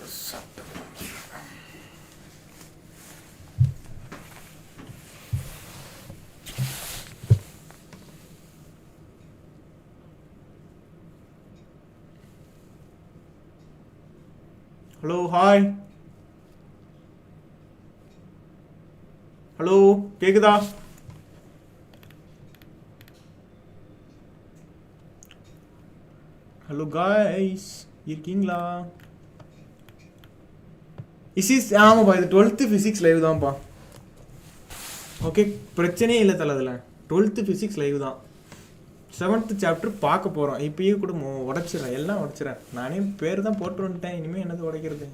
Hello hi, hello கேக்குதா? Hello guys இருக்கீங்களா? ஆமாப்பா, இது 12th ஃபிசிக்ஸ் லைவ் தான்ப்பா. ஓகே, பிரச்சனையே இல்லை தலை. அதில் 12th ஃபிசிக்ஸ் லைவ் தான். 7th சாப்டர் பார்க்க போகிறோம். இப்பயே கூட உடச்சிடறேன், எல்லாம் உடச்சிடறேன். நானே பேர் தான் போட்டு வந்துட்டேன். இனிமேல் என்னது உடைக்கிறது?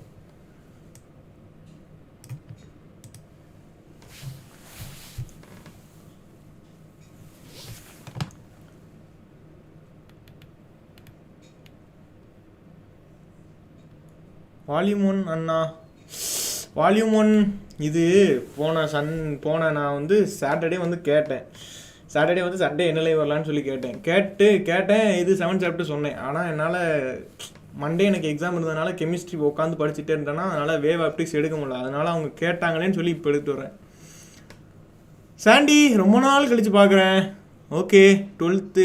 வால்யூம் 1 அண்ணா, வால்யூம் 1 இது போன நான் வந்து சாட்டர்டே வந்து கேட்டேன். சாட்டர்டே வந்து சண்டே என்ன லைவ் வரலான்னு சொல்லி கேட்டேன். இது 7th சாப்டர் சொன்னேன். ஆனால் என்னால் மண்டே எனக்கு எக்ஸாம் இருந்ததுனால கெமிஸ்ட்ரி உட்காந்து படிச்சுட்டே இருந்தேன்னா அதனால் வேவ் ஆப்டிக்ஸ் எடுக்க முடியல. அதனால் அவங்க கேட்டாங்களேன்னு சொல்லி இப்போ எடுத்துட்டு வரேன். சாண்டி ரொம்ப நாள் கழித்து பார்க்குறேன். Okay 12th.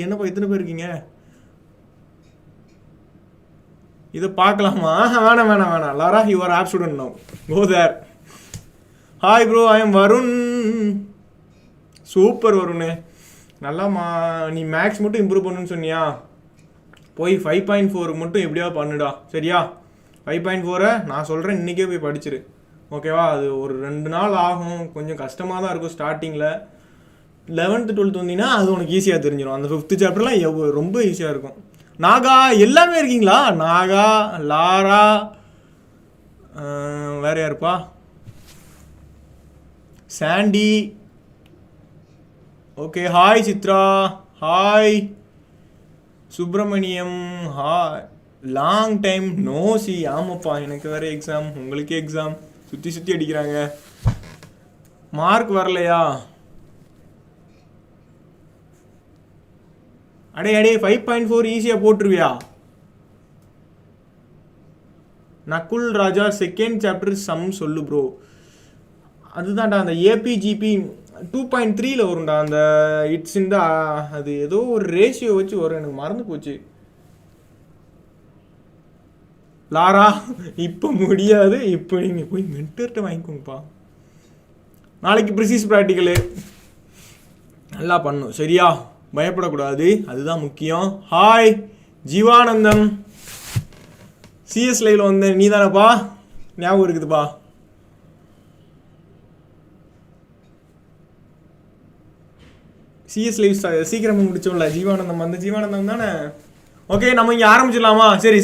என்னப்பா இத்தனை பேர் இருக்கீங்க? இதை பார்க்கலாமா? வேணாம். Lara, you are of student now, go there. Hi bro, I am Varun. Super Varun, நல்லாம்மா. நீ மேக்ஸ் மட்டும் இம்ப்ரூவ் பண்ணுன்னு சொன்னியா? போய் 5.4 மட்டும் எப்படியாவது பண்ணுடா, சரியா? 5.4 நான் சொல்கிறேன், இன்றைக்கே போய் படிச்சிரு, ஓகேவா? அது ஒரு 2 நாள் ஆகும், கொஞ்சம் கஷ்டமாக தான் இருக்கும் ஸ்டார்டிங்கில். 11th 12th வந்தீங்கன்னா அது உனக்கு ஈஸியாக தெரிஞ்சிடும். அந்த 5th சாப்டர்லாம் ரொம்ப ஈஸியாக இருக்கும். நாகா எல்லாமே இருக்கீங்களா? நாகா, லாரா, வேற யாருப்பா? Sandy. Okay, hi Chitra, hi Subramaniam, hi. Long time no see. ஆமாப்பா, எனக்கு வேற எக்ஸாம், உங்களுக்கு எக்ஸாம், சுற்றி அடிக்கிறாங்க. மார்க் வரலையா? அடே 5.4 ஈஸியாக போட்டுருவியா? நக்குல் ராஜா, 2nd சாப்டர் சம் சொல்லு ப்ரோ. அதுதான்டா அந்த ஏபிஜிபி 2.3 வரும்டா. அந்த இட்ஸ் இந்த அது ஏதோ ஒரு ரேஷியோ வச்சு வரும், எனக்கு மறந்து போச்சு. லாரா இப்போ முடியாது, இப்போ நீங்கள் போய் மென்டர்கிட்ட வாங்கிக்கோங்கப்பா. நாளைக்கு ப்ரிசிஸ் ப்ராக்டிக்கலு நல்லா பண்ணும், சரியா? பயப்படக்கூடாது, அதுதான் முக்கியம். ஹாய் ஜீவானந்தம், சிஎஸ் லைவில் வந்தேன், நீ தானேப்பா? ஞாபகம் இருக்குதுப்பா. சிஎஸ் லைவ் சீக்கிரமாக முடிச்சோம்ல. ஜீவானந்தம் வந்து ஜீவானந்தம் தானே? ஓகே, நம்ம இங்கே ஆரம்பிச்சிடலாமா? சரி.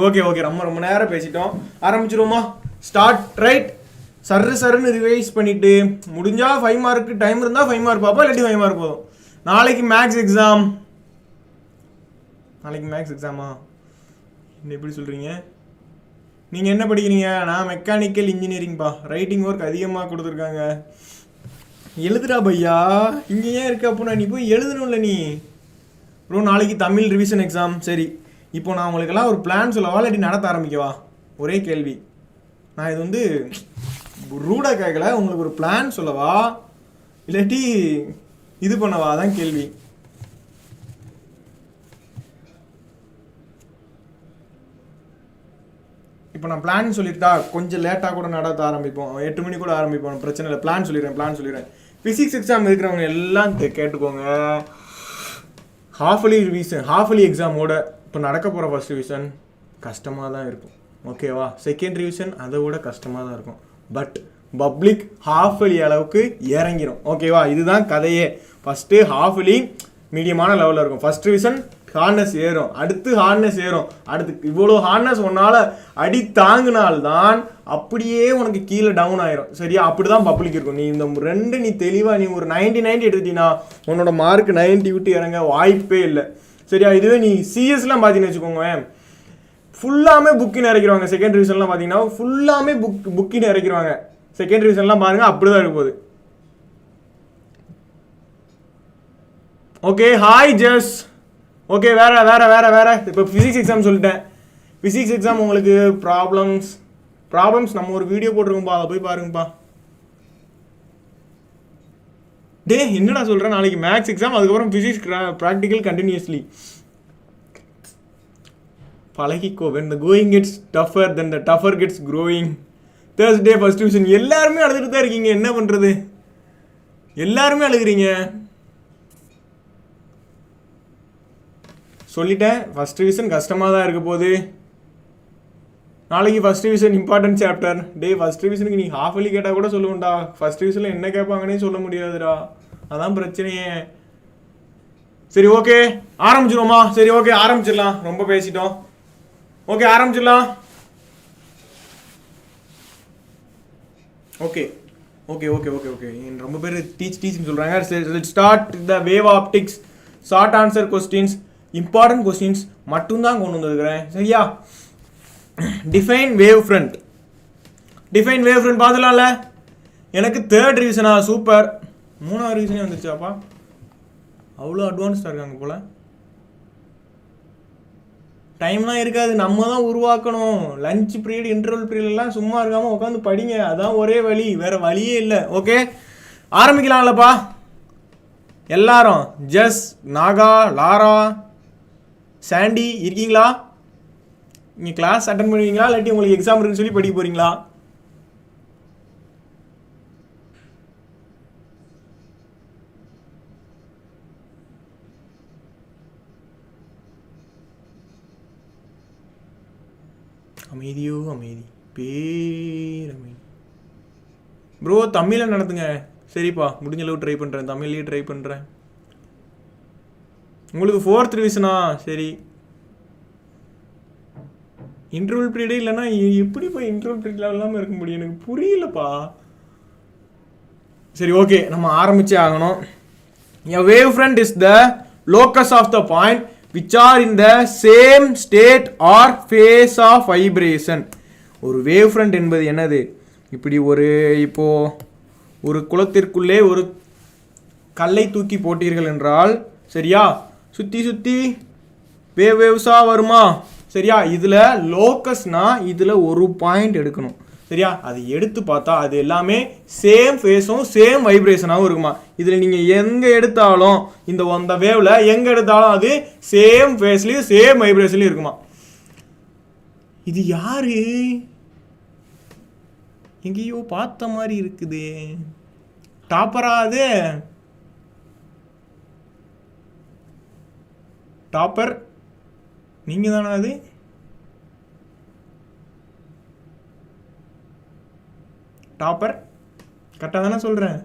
ஓகே, ரொம்ப நேரம் பேசிட்டோம், ஆரம்பிச்சிடுவோமா? Start right. சருன்னு ரிவைஸ் பண்ணிவிட்டு முடிஞ்சால் 5 மார்க்கு டைம் இருந்தால் 5 மார்க் பார்ப்போம், இல்லாட்டி 5 மார்க் போதும். நாளைக்கு மேக்ஸ் எக்ஸாமா? என்ன எப்படி சொல்கிறீங்க? நீங்கள் என்ன படிக்கிறீங்க? நான் மெக்கானிக்கல் இன்ஜினியரிங்ப்பா. ரைட்டிங் ஒர்க் அதிகமாக கொடுத்துருக்காங்க. எழுதுடா பையா, இங்கே ஏன் இருக்க? அப்போ நீ போய் எழுதணும்ல நீ. ப்ரோ நாளைக்கு தமிழ் ரிவிஷன் எக்ஸாம். சரி, இப்போ நான் உங்களுக்கெல்லாம் ஒரு பிளான் சொல்லவா, இல்லாட்டி நடத்த ஆரம்பிக்கவா? ஒரே கேள்வி, நான் இது வந்து ரூடாக கேட்கல, உங்களுக்கு ஒரு பிளான் சொல்லவா இல்லாட்டி இது பண்ணவா? அதான் கேள்வி. இப்போ நான் பிளான் சொல்லிட்டா கொஞ்சம் லேட்டாக கூட நடத்த ஆரம்பிப்போம், 8 மணி கூட ஆரம்பிப்போம், பிரச்சனை இல்லை. பிளான் சொல்லிடுறேன். ஃபிசிக்ஸ் எக்ஸாம் இருக்கிறவங்க எல்லாம் கேட்டுக்கோங்க. ஹாஃப்லி ரிவிஷன், ஹாஃப்லி எக்ஸாமோட இப்போ நடக்க போகிற ஃபர்ஸ்ட் ரிவிஷன் கஷ்டமாக தான் இருக்கும், ஓகேவா? செகண்ட் ரிவிஷன் அதை விட கஷ்டமாக தான் இருக்கும். பட் பப்ளிக் ஹாஃப்லி அளவுக்கு இறங்கிடும், ஓகேவா? இதுதான் கதையே. ஃபஸ்ட்டு ஹாஃப்லி மீடியமான லெவலில் இருக்கும், ஃபஸ்ட் ரிவிஷன் ஹார்ட்னஸ் ஏறும், அடுத்து ஹார்ட்னஸ் ஏறும், அடுத்து இவ்வளோ ஹார்ட்னஸ் ஒன்னால் அடி தாங்கினால்தான் அப்படியே உனக்கு கீழே டவுன் ஆயிரும், சரியா? அப்படி தான் பப்ளிக் இருக்கும். நீ இந்த 2 நீ தெளிவாக நீ ஒரு 90 எடுத்தீங்கன்னா உன்னோட மார்க் 90 விட்டு இறங்க வாய்ப்பே இல்லை, சரியா? இதுவே நீ சிஎஸ்லாம் பார்த்தீங்கன்னு வச்சுக்கோங்க, ஃபுல்லாமே புக்கின்னு இறக்கிடுவாங்க. செகண்ட் ரிவிஷன்லாம் பார்த்தீங்கன்னா ஃபுல்லாமே புக்கின்னு இறக்கிடுவாங்க. செகண்ட் ரிவிஷன்லாம் பாருங்கள், அப்படி தான் இருக்க போகுது. Okay, hi just. ஓகே, வேற இப்போ ஃபிசிக்ஸ் எக்ஸாம் சொல்லிட்டேன். ஃபிசிக்ஸ் எக்ஸாம் உங்களுக்கு ப்ராப்ளம்ஸ் நம்ம ஒரு வீடியோ போட்டிருக்கோம்ப்பா, அதை போய் பாருங்கப்பா. டே என்னடா சொல்கிறேன், நாளைக்கு மேக்ஸ் எக்ஸாம், அதுக்கப்புறம் ஃபிசிக்ஸ் ப்ராக்டிக்கல் கண்டினியூஸ்லி. பழகிக்கோ. when the going gets tougher then the tougher gets growing. Thursday first division. எல்லாருமே அழுதுட்டு தான் இருக்கீங்க, என்ன பண்ணுறது? எல்லாருமே அழுகிறீங்க. சொல்லிட்டேன், ஃபஸ்ட் டிவிஷன் கஷ்டமாக தான் இருக்க போகுது. நாளைக்கு ஃபஸ்ட் டிவிஷன் இம்பார்ட்டன்ட் சாப்டர். டே ஃபஸ்ட் டிவிஷனுக்கு நீ ஹாஃப் அலி கேட்டால் கூட சொல்லுவேன்டா, ஃபஸ்ட் டிவிஷனில் என்ன கேட்பாங்கன்னே சொல்ல முடியாதுடா, அதான் பிரச்சனையே. சரி ஓகே ஆரம்பிச்சிடுவோமா? சரி ஓகே ஆரம்பிச்சிடலாம், ரொம்ப பேசிட்டோம். ஓகே ஆரம்பிச்சிடலாம். Okay okay okay okay okay ரொம்ப பேர் டீச்னு சொல்கிறாங்க. சரி start the wave optics short answer questions, important questions மட்டும்தான் கொண்டு வந்துருக்கிறேன், சரியா? Define wavefront. Define wavefront பார்த்துலாம்ல. எனக்கு தேர்ட் ரிவிஷனா? சூப்பர். 3வது ரிவிஷனே வந்துருச்சாப்பா, அவ்வளோ அட்வான்ஸ்டாக இருக்காங்க போல். டைம்லாம் இருக்காது, நம்ம தான் உருவாக்கணும். லஞ்ச் பீரியட் இன்டர்வல் பீரியட்லாம் சும்மா இருக்காமல் உட்காந்து படிங்க, அதான் ஒரே வழி, வேறு வழியே இல்லை. ஓகே ஆரம்பிக்கலாம்லப்பா எல்லாரும். ஜஸ், நாகா, லாரா, சாண்டி இருக்கீங்களா? நீங்கள் கிளாஸ் அட்டன் பண்ணுவீங்களா இல்லாட்டி உங்களுக்கு எக்ஸாம் இருக்குன்னு சொல்லி படிக்க போகிறீங்களா? அமைதியோ அமைதி, பேரமைதி. ப்ரோ தமிழில் நடத்துங்க. சரிப்பா, முடிஞ்ச அளவு ட்ரை பண்ணுறேன், தமிழ்லேயே ட்ரை பண்ணுறேன். உங்களுக்கு 4th ரிவிஷனா? சரி. இன்டர்வல் பீரியடே இல்லைன்னா எப்படி போய் இன்டர்வல் பீரியட் இல்லாமல் இருக்க முடியும், எனக்கு புரியலப்பா. சரி ஓகே நம்ம ஆரம்பிச்சே ஆகணும். A wavefront is the locus of the point which are in the same state or phase of vibration. ஒரு wavefront என்பது என்னது? இப்படி இப்போ ஒரு குளத்திற்குள்ளே ஒரு கல்லை தூக்கி போட்டீர்கள் என்றால், சரியா, சுற்றி சுற்றி வேவ்ஸாக வருமா? சரியா, இதில் லோக்கஸ்னா இதில் ஒரு பாயிண்ட் எடுக்கணும், சரியா? அது எடுத்து பார்த்தா அது எல்லாமே சேம் ஃபேஸும் சேம் வைப்ரேஷனாகவும் இருக்குமா. இதில் நீங்கள் எங்கே எடுத்தாலும் இந்த வேவில் எங்கே எடுத்தாலும் அது சேம் ஃபேஸ்லேயும் சேம் வைப்ரேஷன்லையும் இருக்குமா. இது யாரு? எங்கேயோ பார்த்த மாதிரி இருக்குது. டாப்பரா அது? டாப்பர் நீங்கள் தானே? அது டாப்பர் கரெக்டாக தானே சொல்கிறேன்?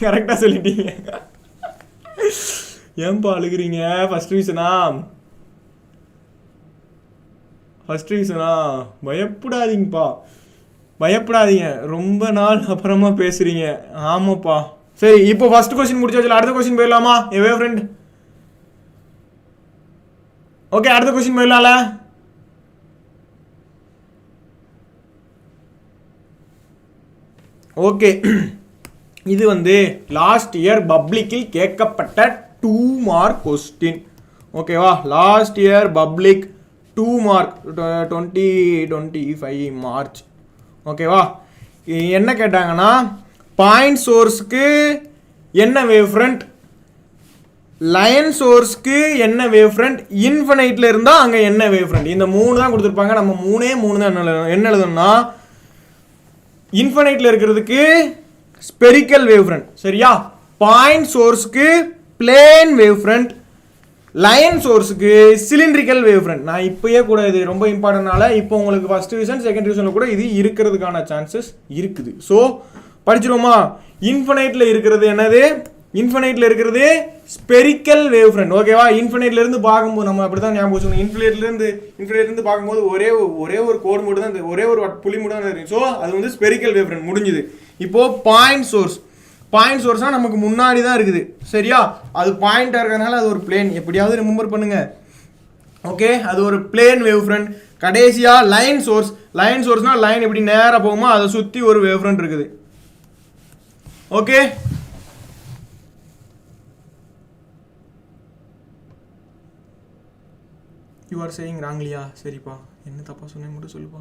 கரெக்டாக சொல்லிட்டீங்க. ஏன்பா அழுகிறீங்க? ஃபஸ்ட் ரிவிஷனா? ஃபஸ்ட் ரிவிஷனா? பயப்படாதீங்கப்பா, பயப்படாதீங்க, ரொம்ப நாள் அப்புறமா பேசுகிறீங்க. ஆமாப்பா. சரி இப்போ ஃபஸ்ட் கொஸ்டின் முடிச்சாச்சு, அடுத்த கொஸ்டின் போயிடலாமா? எவே ஃப்ரெண்ட்? ஓகே அடுத்த கொஸ்டின் போயிடலாம்ல. ஓகே இது லாஸ்ட் இயர் பப்ளிக்கில் கேட்கப்பட்ட 2 மார்க் கொஸ்டின். ஓகேவா, last year public 2 mark 2025 March. ஓகேவா, என்ன கேட்டாங்கன்னா பாயிண்ட் சோர்ஸ்க்கு என்ன வேவ் ஃப்ரண்ட், லைன் சோர்ஸ்க்கு என்ன வேவ் ஃப்ரண்ட், இன்ஃபினைட்ல இருந்தால் அங்கே என்ன வேவ் ஃப்ரண்ட், இந்த 3 தான் கொடுத்துருப்பாங்க. நம்ம 3 தான் என்ன எழுதணும்னா, இன்ஃபினைட்ல இருக்கிறதுக்கு ஸ்பெரிக்கல் வேவ் ஃப்ரண்ட், சரியா? பாயிண்ட் சோர்ஸ்க்கு பிளேன் வேவ் ஃப்ரண்ட், லைன் சோர்ஸுக்கு சிலிண்ட்ரிக்கல் வேவ் ஃப்ரண்ட். நான் இப்போயே கூட இது ரொம்ப இம்பார்ட்டன்ட்னால இப்போ உங்களுக்கு ஃபர்ஸ்ட் டிவிஷன் செகண்ட் டிவிஷனில் கூட இது இருக்கிறதுக்கான சான்சஸ் இருக்குது. ஸோ படிச்சிருவோமா? இன்ஃபினைட்ல இருக்கிறது என்னது? இன்ஃபினைட்ல இருக்கிறது ஸ்பெரிக்கல் வேவ் ஃப்ரண்ட். ஓகேவா, இன்ஃபினைட்ல இருந்து பார்க்கும்போது நம்ம அப்படி தான் ஞாபகம் வச்சுக்கணும். இன்ஃபினைட்ல இருந்து பார்க்கும்போது ஒரே ஒரு கோடு மட்டும் தான், ஒரே ஒரு புள்ளி மட்டும் தான் தெரியும். ஸோ அது ஸ்பெரிக்கல் வேவ் ஃப்ரண்ட் முடிஞ்சுது. இப்போ பாயிண்ட் சோர்ஸ்னா நமக்கு முன்னாடி தான் இருக்குது, சரியா? அது பாயிண்டா இருக்கிறதுனால அது ஒரு பிளேன், எப்படியாவது ரிமெம்பர் பண்ணுங்க. ஓகே, அது ஒரு பிளேன் வேவ் ஃப்ரண்ட். கடைசியா லைன் சோர்ஸ்னா லைன் எப்படி நேராக போகுமோ அதை சுற்றி ஒரு வேவ் ஃப்ரண்ட் இருக்குது. ஓகே, யூ ஆர் சேயிங் ராங்லியா? சரிப்பா, என்ன தப்பாக சொன்னேன் மட்டும் சொல்லுப்பா.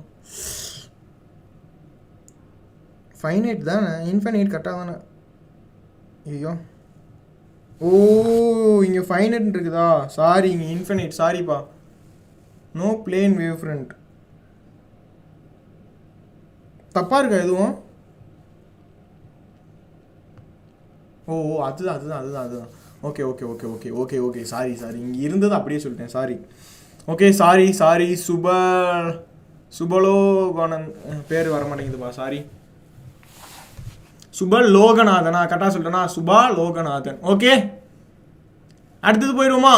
ஃபைனைட் தானே, இன்ஃபைனைட் கரெக்டாக தானே? ஐயோ, ஓ இங்கே ஃபைனைட் இருக்குதா? சாரி, இங்கே இன்ஃபைனைட். சாரிப்பா. No plane wave front. தப்பாக இருக்கா எதுவும்? ஓ அதுதான் அதுதான் அதுதான் அதுதான். Okay okay okay okay okay okay sorry sorry, இங்கே இருந்தது அப்படியே சொல்லிட்டேன். Sorry. Okay sorry sorry. Subalokanan பேர் வர மாட்டேங்குதுப்பா. சாரி. சுபலோகநாதனா? கரெக்டாக சொல்லிட்டேனா? சுபா லோகநாதன். ஓகே, அடுத்தது போயிடுவோமா?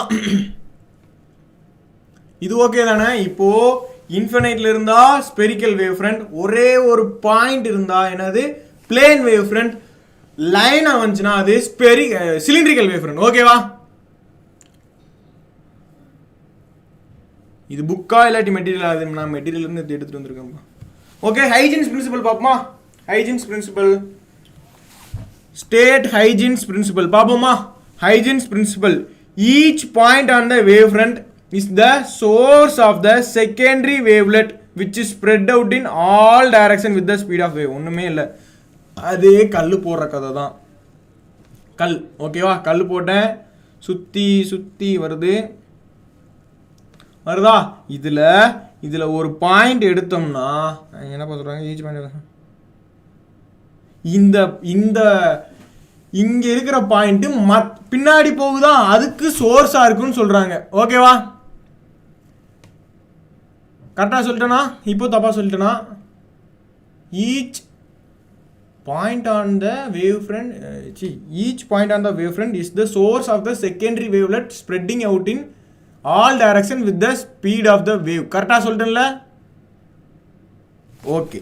இது ஓகே தானே? இப்போ இன்ஃபினைட்ல இருந்தா ஸ்பெரிக்கல் வேவ் ஃப்ரண்ட், ஒரே ஒரு பாயிண்ட் இருந்தா என்னது பிளேன் வேவ் ஃப்ரண்ட், லைனா வந்துச்சுன்னா அது சிலிண்ட்ரிக்கல் வேவ் ஃப்ரண்ட். ஓகேவா? இது புக்கா இல்லாட்டி மெட்டீரியல்? அது நான் மெட்டீரியல் இருந்து எடுத்துட்டு வந்திருக்கேன். ஓகே, ஹைஜின்ஸ் பிரின்சிபல் பார்ப்போமா? Huygens principle, state Huygens principle பார்ப்போமா? Huygens principle, each point on the wavefront is the source of the secondary wavelet which is spread out in all direction with the speed of wave. ஒண்ணுமே இல்லை, அதே கல் போடுற கதை தான். கல் ஓகேவா? கல் போட்டேன், சுற்றி சுற்றி வருதா? இதில் ஒரு பாயிண்ட் எடுத்தோம்னா என்ன சொல்கிறாங்க? ஈச் பாயிண்ட் இந்த இங்கே இருக்கிற பாயிண்ட் பின்னாடி போகுதா, அதுக்கு சோர்ஸாக இருக்குன்னு சொல்கிறாங்க. ஓகேவா? கரெக்டாக சொல்லிட்டேனா? இப்போ தப்பாக சொல்லிட்டேனா? Each point on the wavefront each point on the wave front is the source of the secondary wavelet spreading out in all direction with the speed of the wave. கரெக்டாக சொல்லிட்டேன்ல? Okay.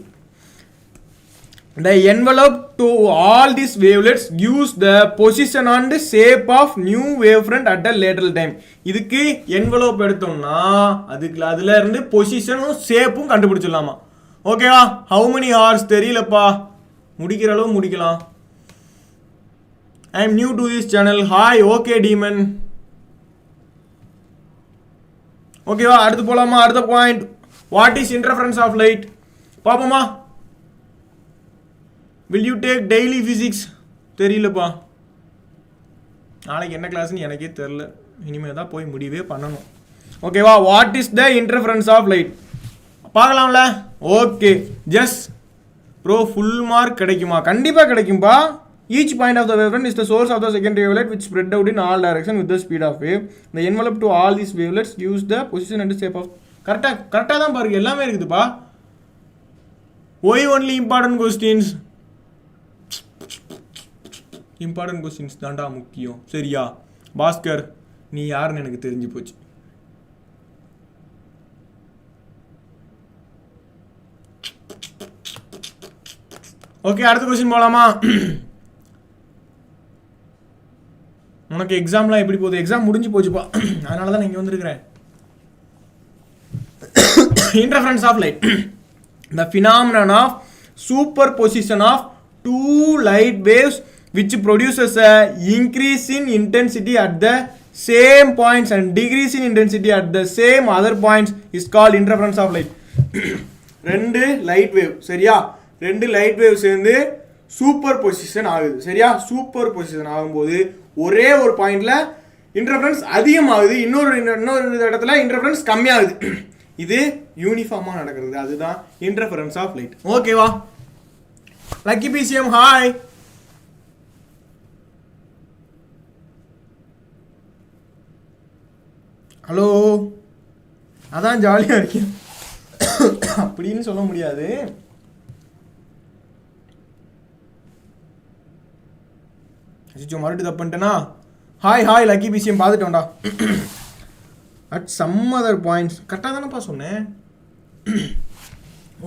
The envelope to all these wavelets gives the position and shape of new wavefront at a later time. இதுக்கு envelope எடுத்தோம்னா அதுல இருந்து பொசிஷனும் ஷேப்பும் கண்டுபிடிச்சிடலாமா? ஓகேவா? how many hours தெரியலப்பா, முடிக்கிற அளவு முடிக்கலாம். I am new to this channel. Hi. Okay demon. ஓகேவா? அடுத்து போலாமா? அடுத்த point, what is interference of light பாப்போமா? will you take daily physics? தெரியலப்பா, நாளைக்கு என்ன கிளாஸ்னு எனக்கே தெரியல, இனிமேல் தான் போய் முடிவே பண்ணணும். ஓகேவா? What is the interference of light பார்க்கலாம்ல? Okay, just bro full mark கிடைக்குமா? கண்டிப்பாக கிடைக்கும்பா. Each point of the wavelet is the source of the secondary wavelet which spread out in all direction with the speed of wave. The envelope to all these wavelets gives the position and shape of. கரெக்டாக தான் பாருங்க, எல்லாமே இருக்குதுப்பா. why only important questions? Important questions தாண்டா முக்கியம். சரியா பாஸ்கர், நீ யாருன்னு எனக்கு தெரிஞ்சு போச்சு. ஓகே, அடுத்த கொஸ்டின் போகலாமா? உனக்கு எக்ஸாம்லாம் எப்படி போகுது? எக்ஸாம் முடிஞ்சு போச்சுப்பா, அதனால தான் நான் இங்கே வந்துருக்கிறேன். Interference of light, the phenomenon of superposition of two light waves which produces a increase in intensity at the same points and decrease in intensity at the same other points is called interference of light. ரெண்டு light wave, சரியா? ரெண்டு light wave சேர்ந்து super position ஆகுது. சரியா? Super position ஆகும்போது ஒரே ஒரு பாயிண்ட்ல இன்டர்ஃபரன்ஸ் அதிகமாகுது, இன்னொரு இடத்துல இன்டர்ஃபரன்ஸ் கம்மியாகுது. இது யூனிஃபார்மாக நடக்கிறது, அதுதான் இன்டர்ஃபரன்ஸ் ஆஃப் லைட். ஓகேவா? Lucky PCM hi. ஹலோ, அதான் ஜாலியாக இருக்கேன் அப்படின்னு சொல்ல முடியாது. மறுபடியும் தப்பு பண்ணிட்டேனா? ஹாய் ஹாய் லக்கி பிசிஎம் பார்த்துட்டோம்டா. அட் சம் அதர் பாயிண்ட்ஸ் கரெக்டாக தானேப்பா சொன்னேன்.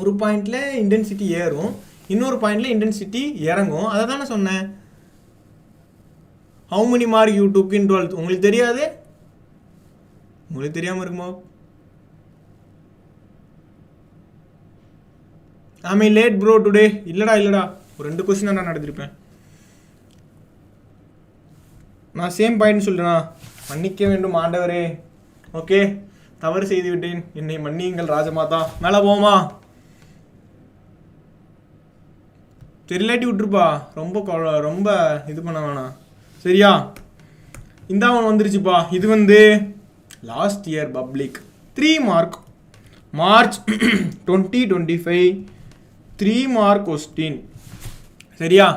ஒரு பாயிண்டில் இன்டென்சிட்டி ஏறும், இன்னொரு பாயிண்டில் இன்டென்சிட்டி இறங்கும், அதை தானே சொன்னேன். How many mark you took in 12th? உங்களுக்கு தெரியாது? உங்களுக்கு தெரியாமல் இருக்குமா? ஆமே லேட் ப்ரோ டுடே. இல்லைடா, ஒரு 2 கொஸ்டின் நான் நடத்திருப்பேன். நான் சேம் பாயிண்ட் சொல்லிட்டேனா? மன்னிக்க வேண்டும் ஆண்டவரே. ஓகே, தவறு செய்து விட்டேன், என்னை மன்னியுங்கள் ராஜமாதா. மேலே போமா, தெரியாட்டி விட்டுருப்பா, ரொம்ப இது பண்ண வேணாம் சரியா. இந்த ஒன்று வந்துருச்சுப்பா. இது வந்து last year public 3 mark, March 2025 3 mark question சரியா.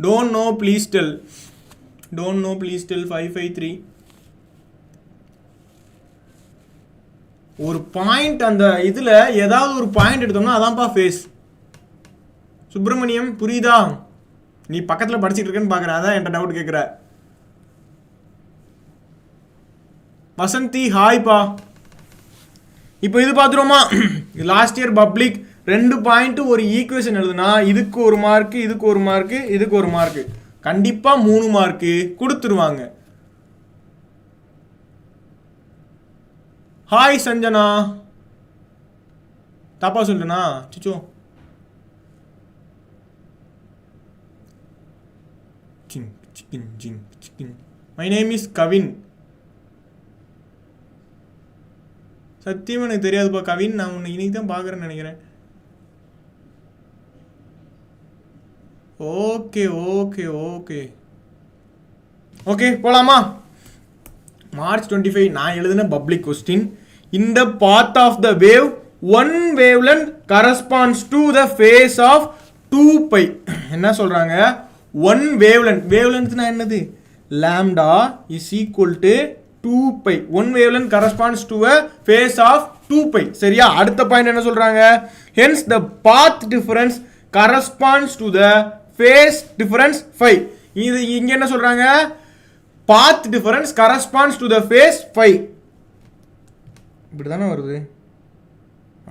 Don't know please tell, 553. ஒரு பாயிண்ட், அந்த இதில் ஏதாவது ஒரு பாயிண்ட் எடுத்தோம்னா அதான்ப்பா ஃபேஸ். சுப்பிரமணியம் புரியுதா? நீ பக்கத்தில் படிச்சுட்டு இருக்கேன்னு பார்க்குற, அதான் என்கிட்ட டவுட் கேட்குற. வசந்தி ஹாய்ப்பா. இப்போ இது பார்த்துருவோமா, லாஸ்ட் இயர் பப்ளிக் 2 பாயிண்ட் ஒரு ஈக்குவேஷன் எழுதுனா இதுக்கு ஒரு மார்க்கு, இதுக்கு ஒரு மார்க்கு, இதுக்கு ஒரு மார்க்கு, கண்டிப்பாக 3 மார்க்கு கொடுத்துருவாங்க. ஹாய் சஞ்சனா. தப்பா சொல்லிட்டேனா? சிச்சோ. My name is Kavin. சத்தியமாக எனக்கு தெரியாதுப்பா கவின், நான் உன்னை இன்னைக்கு தான் பார்க்குறேன்னு நினைக்கிறேன். ஓகே ஓகே ஓகே ஓகே போகலாமா. மார்ச் 25 நான் எழுதின பப்ளிக் கொஸ்டின். இந்த path of the wave one wavelength corresponds to the phase of 2π. என்ன சொல்கிறாங்க? ஒன் வேவ்லென்த், வேவ்லென்த்னா என்னது? Lambda is equal to 2π. One wavelength corresponds to a phase of 2π சரியா. அடுத்த பாயிண்ட் என்ன சொல்கிறாங்க? Hence the path difference corresponds to the phase difference 5. இது இங்கே என்ன சொல்கிறாங்க? Path difference corresponds to the phase 5. இப்படி தானே வருது?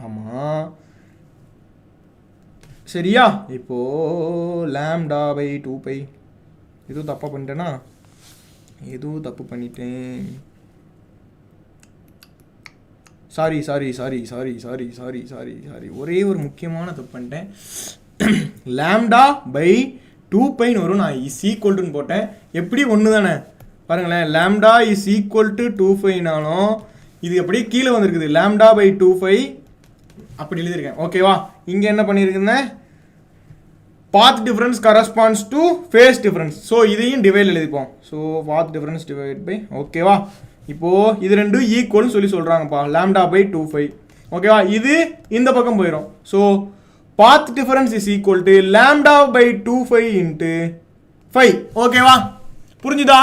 ஆமாம் சரியா. இப்போ லாம்டா பை 2π. எதுவும் தப்பாக பண்ணிட்டேனா? எதுவும் தப்பு பண்ணிட்டேன். Sorry sorry sorry sorry sorry sorry sorry sorry ஒரே ஒரு முக்கியமான தப்பு பண்ணிட்டேன். லாம்டா பை 2πன்னு வரும், நான் இஸ் ஈக்குவல்ட்டுன்னு போட்டேன். எப்படி ஒன்று தானே பாருங்களேன். லாம்டா இஸ் ஈக்குவல் டு 2πனாலும் இது எப்படி கீழே வந்திருக்குது, லாம்டா பை 2π அப்படி எழுதியிருக்கேன் ஓகேவா. இங்கே என்ன பண்ணியிருக்குன்னு, path difference corresponds to phase difference. So இதையும் டிவைட் எழுதிப்போம். So path difference divide by ஓகேவா. இப்போது இது ரெண்டும் ஈக்குவல்னு சொல்கிறாங்கப்பா, லாம்டா பை 2π ஓகேவா. இது இந்த பக்கம் போயிடும். So path difference is equal to lambda by 2π into 5 ஓகேவா. புரிஞ்சுதா?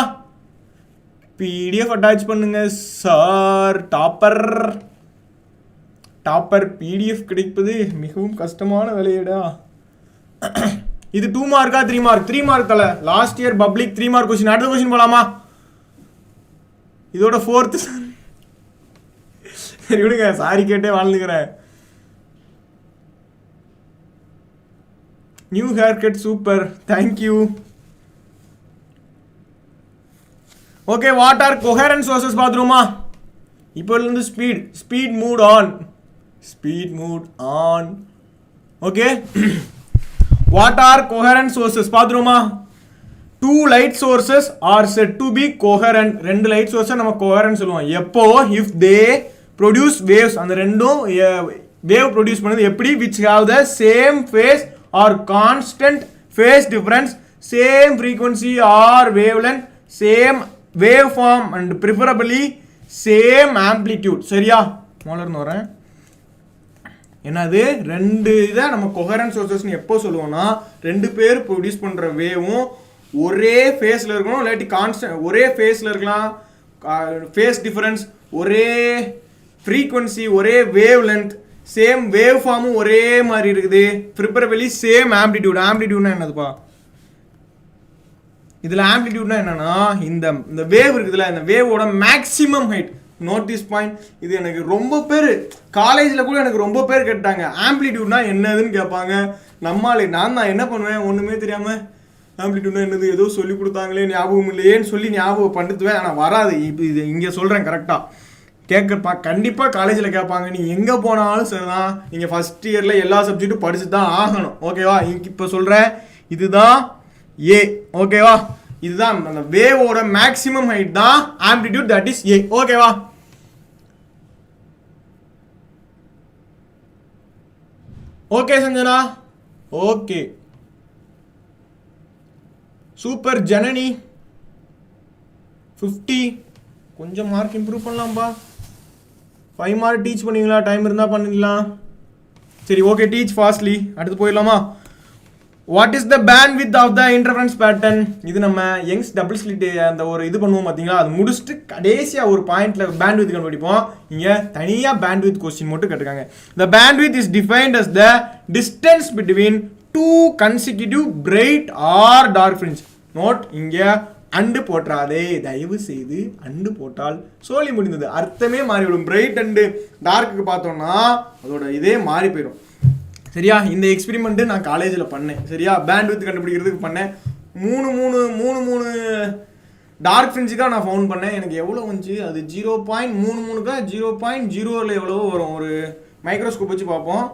பிடிஎஃப் அட்டாச் பண்ணுங்க சார். டாப்பர் பிடிஎஃப் கிடைப்பது மிகவும் கஷ்டமான வேலையடா. இது 2 மார்க்கா 3 மார்க்? 3 மார்க் தலை. Last year public 3 mark question. அடுத்த கொஸ்டின் போலாமா? இதோட 4th. சரி விடுங்க, சாரி கேட்டே வாழ்ந்துக்கிறேன். New haircut super, thank you. Okay, what are coherent sources பார்த்துருமா? இப்போ இருந்து speed mood on. Okay, what are coherent sources பார்த்துருமா? 2 light sources are set to be coherent. 2 light சோர்ஸை நம்ம கோஹெரண்ட் சொல்லுவோம் எப்போ? If they produce waves. அந்த ரெண்டும் வேவ் ப்ரொடியூஸ் பண்ணது எப்படி? Which have the same phase or constant phase difference, same frequency or wavelength, same wave form and preferably same amplitude சரியா. முதல்ல வரேன். என்னது? 2 இதை நம்ம கோஹெரண்ட் சோர்சஸ்ன்னு எப்போ சொல்லுவோம்னா, 2 பேர் ப்ரொடியூஸ் பண்ணுற வேவும் ஒரே ஃபேஸில் இருக்கணும், இல்லாட்டி கான்ஸ்டன்ட் ஒரே ஃபேஸில் இருக்கலாம், ஃபேஸ் டிஃபரன்ஸ் ஒரே ஃப்ரீக்வன்சி ஒரே வேவ் லென்த் சேம் வேவ் ஃபார்மும் ஒரே மாதிரி இருக்குது, ப்ரிஃபரபிளி சேம் ஆம்ப்ளிடியூட். ஆம்ப்ளிடியூட்னா என்னதுப்பா? இதில் ஆம்ப்ளிடியூட்னா என்னன்னா, இந்த வேவ் இருக்குதுல்ல, இந்த வேவோட மேக்ஸிமம் ஹைட். நோட்டீஸ் பாயிண்ட், இது எனக்கு ரொம்ப பேர் காலேஜில் கூட எனக்கு ரொம்ப பேர் கேட்டாங்க, ஆம்ப்ளிடியூட்னா என்னதுன்னு கேட்பாங்க. நான் என்ன பண்ணுவேன், ஒன்றுமே தெரியாமல் ஆம்ப்ளிடியூட்னா என்னது, ஏதோ சொல்லி கொடுத்தாங்களே ஞாபகம் இல்லையேன்னு சொல்லி ஞாபகப்படுத்துவேன். ஆனால் வராது. இப்போ இது இங்கே சொல்கிறேன் கரெக்டாக கண்டிப்பாக காலேஜில் கேட்பாங்க. நீ எங்கே போனாலும் சரிதான், நீங்கள் ஃபஸ்ட் இயரில் எல்லா சப்ஜெக்ட்டும் படிச்சு தான் ஆகணும் ஓகேவா. இப்போ சொல்கிறேன், இதுதான் ஏ ஓகேவா. இதுதான் அந்த வேவோட மேக்ஸிமம் ஹைட் தான் ஆம்ப்ளிடியூட், தட் இஸ் ஏ ஓகேவா. Okay Sanjana, okay super. Janani 50, கொஞ்சம் மார்க் இம்ப்ரூவ் பண்ணலாம்ப்பா. 5 மார்க் டீச் பண்ணுவீங்களா? டைம் இருந்தால் பண்ணிடலாம். சரி ஓகே, டீச் ஃபாஸ்ட்லி. அடுத்து போயிடலாமா? What is the bandwidth of the interference pattern? இது நம்ம யங்ஸ் டபுள் ஸ்லிட் அந்த ஒரு இது பண்ணுவோம் பார்த்தீங்களா, அது முடிச்சுட்டு கடைசியாக ஒரு பாயிண்ட்ல பேண்ட்வித் கண்டுபிடிப்போம். இங்கே தனியாக பேண்ட்வித் கொஸ்டின் மட்டும் கேட்டிருக்காங்க. The bandwidth is defined as the distance between 2 consecutive bright or dark fringe. Note, இங்கே அண்டு போட்டாதே, தயவு செய்து அண்டு போட்டால் சோழி முடிந்தது, அர்த்தமே மாறிவிடும். பிரைட் அண்டு டார்க்கு பார்த்தோம்னா அதோட இதே மாறி போயிடும். சரியா? இந்த எக்ஸ்பெரிமெண்ட்டு நான் காலேஜில் பண்ணேன். சரியா? பேண்ட்வித் கண்டுபிடிக்கிறதுக்கு பண்ணேன். 3 டார்க் ஃப்ரிஞ்சுக்காக நான் ஃபவுண்ட் பண்ணேன். எனக்கு எவ்வளோ வந்துச்சு? அது 0.33 0.0 எவ்வளவோ வரும். ஒரு மைக்ரோஸ்கோப் வச்சு பார்ப்போம்.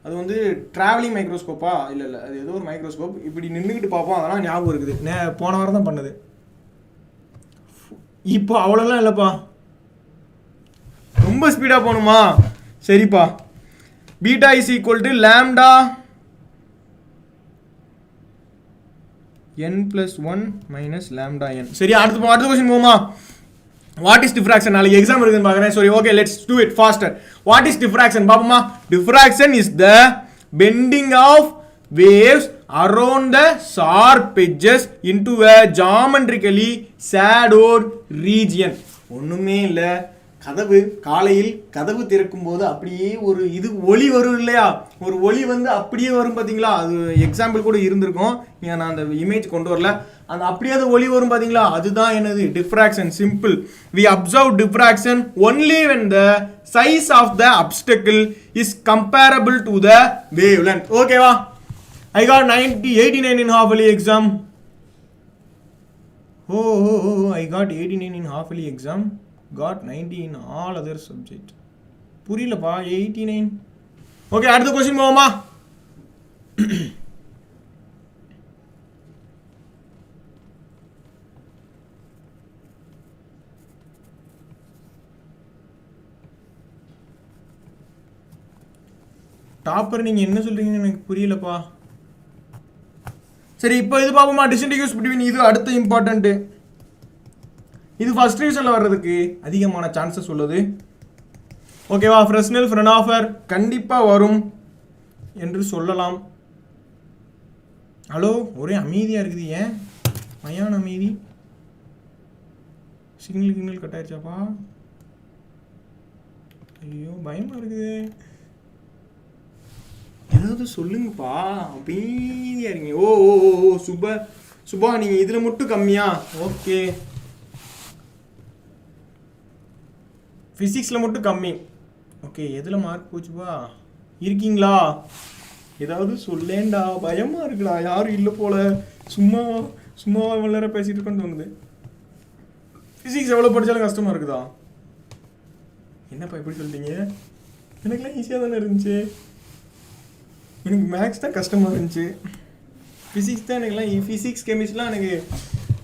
அது வந்து ட்ராவலிங் மைக்ரோஸ்கோப்பா? இல்லை அது ஏதோ ஒரு மைக்ரோஸ்கோப். இப்படி நின்றுக்கிட்டு பார்ப்போம். அதெல்லாம் ஞாபகம் இருக்குது. போன வாரம் தான் பண்ணது. இப்போ அவ்வளோலாம் இல்லைப்பா, ரொம்ப ஸ்பீடாக போகணுமா? சரிப்பா. Beta is equal to lambda n+1 minus lambda n. சரி, அடுத்த கொஸ்டின் போகுமா? What is diffraction? நாளைக்கு எக்ஸாம் இருக்குன்னு பார்க்குறேன். சரி okay, let's do it faster. What is diffraction பாப்போமா? Diffraction is the bending of waves around the sharp edges into a geometrically shadowed region. ஒண்ணுமே இல்ல, கதவு காலையில் கதவு திறக்கும் போது அப்படியே ஒரு இது ஒளி வரும் இல்லையா? ஒரு ஒளி வந்து அப்படியே வரும் பார்த்தீங்களா? அது எக்ஸாம்பிள் கூட இருந்திருக்கும், நான் அந்த இமேஜ் கொண்டு வரல. அந்த அப்படியே அது ஒளி வரும் பார்த்தீங்களா? அதுதான் என்னது? Diffraction. Simple. we observe diffraction only when the size of the obstacle is comparable to the wavelength. ஓகேவா? I got 89 in half yearly exam. I got 89 in half yearly exam. Got 90 in all other subjects. புரியலப்பா. 89. Okay, அடுத்த question போவோமா? Topper நீங்க என்ன சொல்றீங்கன்னு எனக்கு புரியலப்பா. சரி, இப்போ இது பார்ப்போமா? Distinguish between. இது அடுத்த இம்பார்ட்டன்ட். இது ஃபர்ஸ்ட் ரிவிஷனில் வர்றதுக்கு அதிகமான சான்சஸ் உள்ளது. ஓகேவா? ஃப்ரெஸ்னல் ஃப்ரெனாஃபர் கண்டிப்பாக வரும் என்று சொல்லலாம். ஹலோ, ஒரே அமைதியாக இருக்குது. ஏன் மயான அமைதி? சிக்னல் கட் ஆயிடுச்சாப்பா? ஐயோ, பயமாக இருக்குது. ஏதாவது சொல்லுங்கப்பா, அமைதியாக இருங்க. ஓ சுபா நீங்கள் இதில் மட்டும் கம்மியா? ஓகே, ஃபிசிக்ஸில் மட்டும் கம்மி. ஓகே, எதில் மார்க் போச்சுப்பா? இருக்கீங்களா? ஏதாவது சொல்லேண்டா, பயமாக இருக்குடா. யாரும் இல்லை போல, சும்மா இவ்வளோ நேரம் பேசிகிட்டு இருக்கோன்னு தோணுது. ஃபிசிக்ஸ் எவ்வளோ படித்தாலும் கஷ்டமாக இருக்குதா? என்னப்பா எப்படி சொல்லிட்டீங்க? எனக்குலாம் ஈஸியாக தானே இருந்துச்சு. எனக்கு மேக்ஸ் தான் கஷ்டமாக இருந்துச்சு. ஃபிசிக்ஸ் தான் எனக்குலாம், ஃபிசிக்ஸ் கெமிஸ்ட்ரிலாம் எனக்கு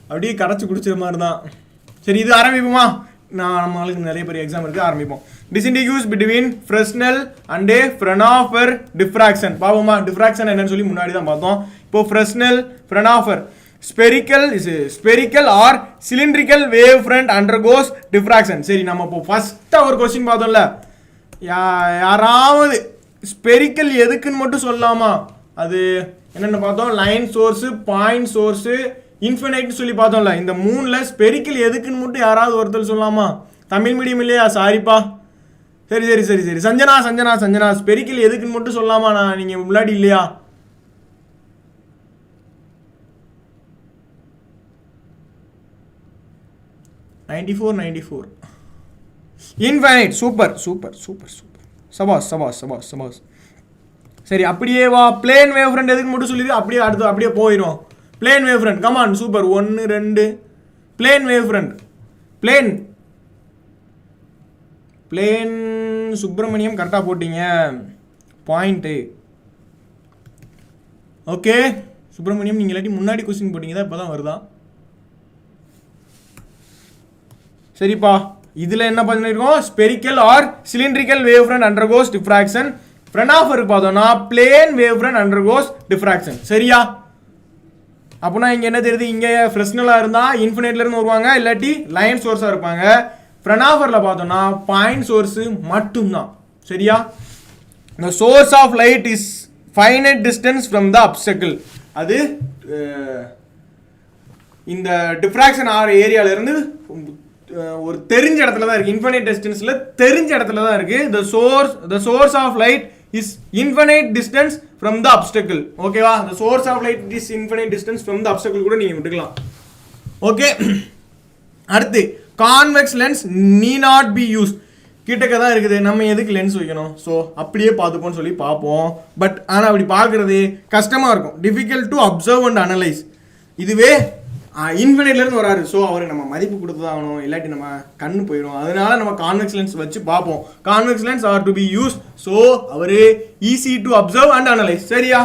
அப்படியே கரைச்சி குடிச்சிற மாதிரி தான். சரி, இது ஆரம்பிப்போமா? நம்ம ஆளுக்கு நிறைய பெரிய எக்ஸாம் இருக்குது, ஆரம்பிப்போம். Distinguish between Fresnel and Fraunhofer diffraction பார்ப்போமா? டிஃப்ராக்ஷன் என்னன்னு சொல்லி முன்னாடி தான் பார்த்தோம். இப்போ Fresnel Fraunhofer spherical or cylindrical wave front undergoes diffraction. சரி, நம்ம இப்போ ஃபர்ஸ்ட்டாக ஒரு கொஸ்டின் பார்த்தோம்ல, யாராவது ஸ்பெரிக்கல் எதுக்குன்னு மட்டும் சொல்லலாமா? அது என்னென்னு பார்த்தோம்? லைன் சோர்ஸு, பாயிண்ட் சோர்ஸு, இன்ஃபினைட்னு சொல்லி பார்த்தோம்ல. இந்த 3ல் ஸ்பெரிக்கல் எதுக்குன்னு மட்டும் யாராவது ஒருத்தர் சொல்லலாமா? தமிழ் மீடியம் இல்லையா? சாரிப்பா. சரி. சஞ்சனா ஸ்பெரிக்கல் எதுக்குன்னு மட்டும் சொல்லலாமா? நீங்கள் முன்னாடி இல்லையா? $94 இன்ஃபைனைட். சூப்பர். சபாஸ். சரி, அப்படியே வா. பிளேன் வேவ் ஃப்ரண்ட் எதுக்கு மட்டும் சொல்லிடு. அப்படியே போயிடும். Plane wave front, come on. Super. 1 2 plane wave front. Plane Subramaniam கரெக்டாக போட்டீங்க பாயிண்ட்டு. ஓகே சுப்பிரமணியம், நீங்கள் இல்லாட்டி முன்னாடி கொஸ்டின் போட்டீங்க தான், இப்போ தான் வருதா? சரிப்பா, இதில் என்ன பண்ணியிருக்கோம்? Spherical or cylindrical wave front undergoes diffraction. ஃப்ரெனாஃபருக்கு பார்த்தோம்னா plane wave front undergoes diffraction. சரியா? அப்படின்னா இங்கே என்ன தெரியுது, இங்கே ஃப்ரெஸ்னலாக இருந்தால் இன்ஃபினைட்லேருந்து வருவாங்க, இல்லாட்டி லைன் சோர்ஸாக இருப்பாங்க. ஃப்ரெனாஃபரில் பார்த்தோம்னா பாயிண்ட் சோர்ஸு மட்டும்தான். சரியா? the source of light is finite distance from the obstacle. அது இந்த டிஃப்ராக்ஷன் ஆகிற ஏரியாவிலேருந்து ஒரு தெரிஞ்ச இடத்துல தான் இருக்குது, இன்ஃபினைட் டிஸ்டன்ஸில் தெரிஞ்ச இடத்துல தான் இருக்குது. the source of light is infinite distance from the obstacle. ஓகேவா? the source of light is infinite distance from the obstacle கூட நீங்கள் விட்டுக்கலாம். ஓகே, அடுத்து convex lens need not be used. கிட்டக்க தான் இருக்குது, நம்ம எதுக்கு லென்ஸ் வைக்கணும்? ஸோ அப்படியே பார்த்துப்போன்னு சொல்லி பார்ப்போம். பட் ஆனால் அப்படி பார்க்குறது கஷ்டமாக இருக்கும், difficult to observe and analyse. இதுவே இன்ஃபினைட்லேருந்து வராரு, ஸோ அவருக்கு நம்ம மதிப்பு கொடுத்து தான் ஆகணும், இல்லாட்டி நம்ம கண்ணு போயிடும். அதனால நம்ம கான்வெக்ஸ் லென்ஸ் வச்சு பார்ப்போம். Convex lens are to be use, so our easy to observe and analyse. சரியா?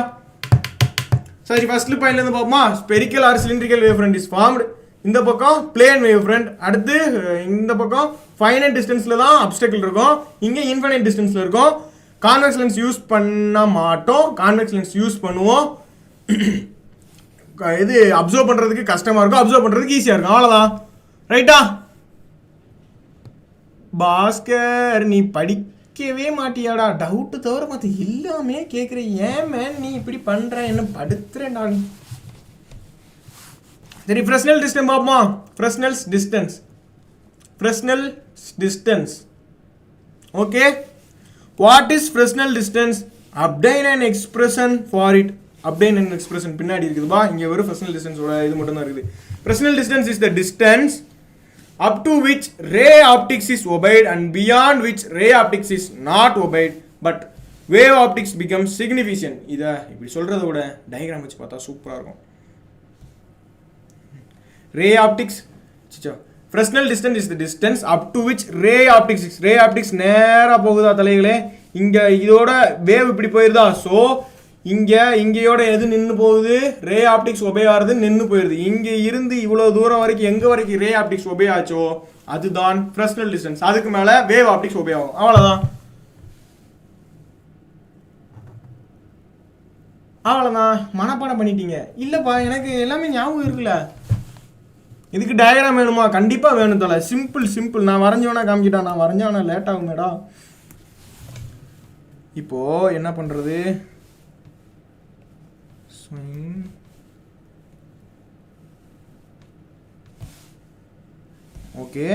சரி, ஃபர்ஸ்ட் பாயிண்ட்லேருந்து பார்ப்போமா? Spherical or cylindrical wave front is formed. இந்த பக்கம் பிளேன் வேவ் ஃப்ரண்ட், அடுத்து இந்த பக்கம் ஃபைனைட் டிஸ்டன்ஸில் தான் அப்டக்கிள் இருக்கும், இங்கே இன்ஃபைனைட் டிஸ்டன்ஸில் இருக்கும். கான்வெக்ஸ் லென்ஸ் யூஸ் பண்ண மாட்டோம், கான்வெக்ஸ் லென்ஸ் யூஸ் பண்ணுவோம். இது அப்சர்வ் பண்ணுறதுக்கு கஷ்டமாக இருக்கும், அப்சர்வ் பண்ணுறதுக்கு ஈஸியாக இருக்கும். அவ்வளோதான். ரைட்டா? பாஸ்கர், நீ படிக்கவே மாட்டியாடா? டவுட்டு தவிர மற்ற எல்லாமே கேட்குற. ஏன் மேன் நீ இப்படி பண்ணுற? என்ன படுத்துறேன்டா நீ? சரி, ஃப்ரெஸ்னல் டிஸ்டன்ஸ் பார்ப்போமா? ஃப்ரெஸ்னல்ஸ் distance, Fresnel distance. Okay, what is Fresnel distance? Obtain an expression for it. Obtain an expression பின்னாடி இருக்குதுப்பா, இங்கே வெறும் Fresnel distance ஓட இது மட்டும் தான் இருக்குது. Fresnel distance is the distance up to which ray optics is obeyed and beyond which ray optics is not obeyed but wave optics becomes significant. இதை இப்படி சொல்கிறத விட டயக்ராம் வச்சு பார்த்தா சூப்பராக இருக்கும். ray optics, சிச்சோ, Fresnel distance is the distance up to which ray optics is. ray optics நேரா போகுதா தலைகளே? இங்கே இதோட வேவ் இப்படி போயிருதா? ஸோ இங்கேயோட எது நின்று போகுது? ரே ஆப்டிக்ஸ் ஒபே ஆகிறது நின்று போயிருது. இங்கே இருந்து இவ்வளோ தூரம் வரைக்கும் எங்கே வரைக்கும் ரே ஆப்டிக்ஸ் ஒபே ஆச்சோ அதுதான் Fresnel distance. அதுக்கு மேலே வேவ் ஆப்டிக்ஸ் ஒபே ஆகும். அவ்வளோதான். மனப்பாடம் பண்ணிட்டீங்க? இல்லைப்பா, எனக்கு எல்லாமே ஞாபகம் இருக்குல்ல. இதுக்கு டயக்ராம் வேணுமா? கண்டிப்பாக வேணும் தலை. சிம்பிள். நான் வரைஞ்சவனா காமிக்கிட்டா? நான் வரைஞ்சவனா லேட் ஆகும் மேடா. இப்போது என்ன பண்ணுறது? ஓகே,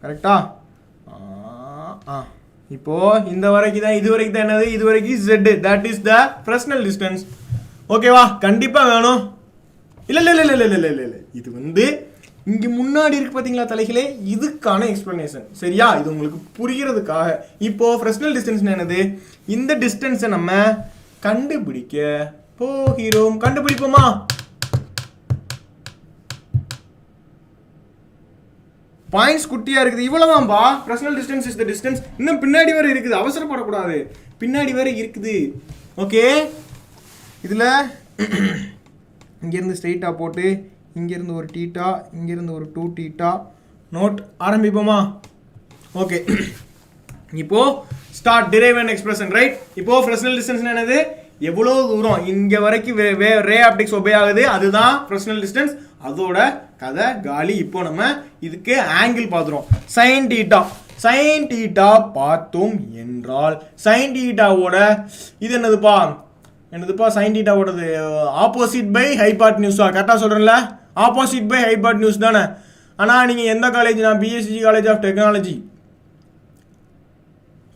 கரெக்டா? இப்போது இந்த வரைக்கும் தான், இது வரைக்கும் தான் என்னது? இது வரைக்கும் Z, that is the Fresnel distance. ஓகேவா? கண்டிப்பாக வேணும். இல்லை, இது வந்து இங்கே முன்னாடி இருக்கு பார்த்தீங்களா தலைகளே, இதுக்கான எக்ஸ்பிளனேஷன். சரியா? இது உங்களுக்கு புரிகிறதுக்காக. இப்போது Fresnel distance என்னது? இந்த டிஸ்டன்ஸை நம்ம கண்டுபிடிக்க போகிறோம். கண்டுபிடிப்போமா? பாயிண்ட்ஸ் குட்டியாக இருக்குது, இவ்வளோதான்பா. Fresnel distance is the distance. இன்னும் பின்னாடி வரை இருக்குது, அவசரப்படக்கூடாது, பின்னாடி வரை இருக்குது. ஓகே, இதில் இங்கேருந்து ஸ்ட்ரெயிட்டாக போட்டு இங்கேருந்து ஒரு டீட்டா, இங்கேருந்து ஒரு 2 டீட்டா நோட் ஆரம்பிப்போமா? ஓகே, இப்போது start drive and expression. Right? இப்போது Fresnel distance என்னது? எவ்வளோ தூரம் இங்கே வரைக்கும் ரே ஆப்டிக்ஸ் ஒபே ஆகுது, அதுதான் Fresnel distance. அதோட கதை காலி. இப்போ நம்ம இதுக்கு ஆங்கிள் பார்த்துறோம். சைன் டீட்டா பார்த்தோம் என்றால் சைன் டீட்டாவோட இது என்னதுப்பா? சைன் டீட்டாவோடது ஆப்போசிட் பை ஹைபாட்னியூஸா? கரெக்டாக சொல்கிறேன்ல? ஆப்போசிட் பை ஹைபாட்னியூஸ் தானே? ஆனால் நீங்கள் எந்த காலேஜ்? நான் BSc college of technology.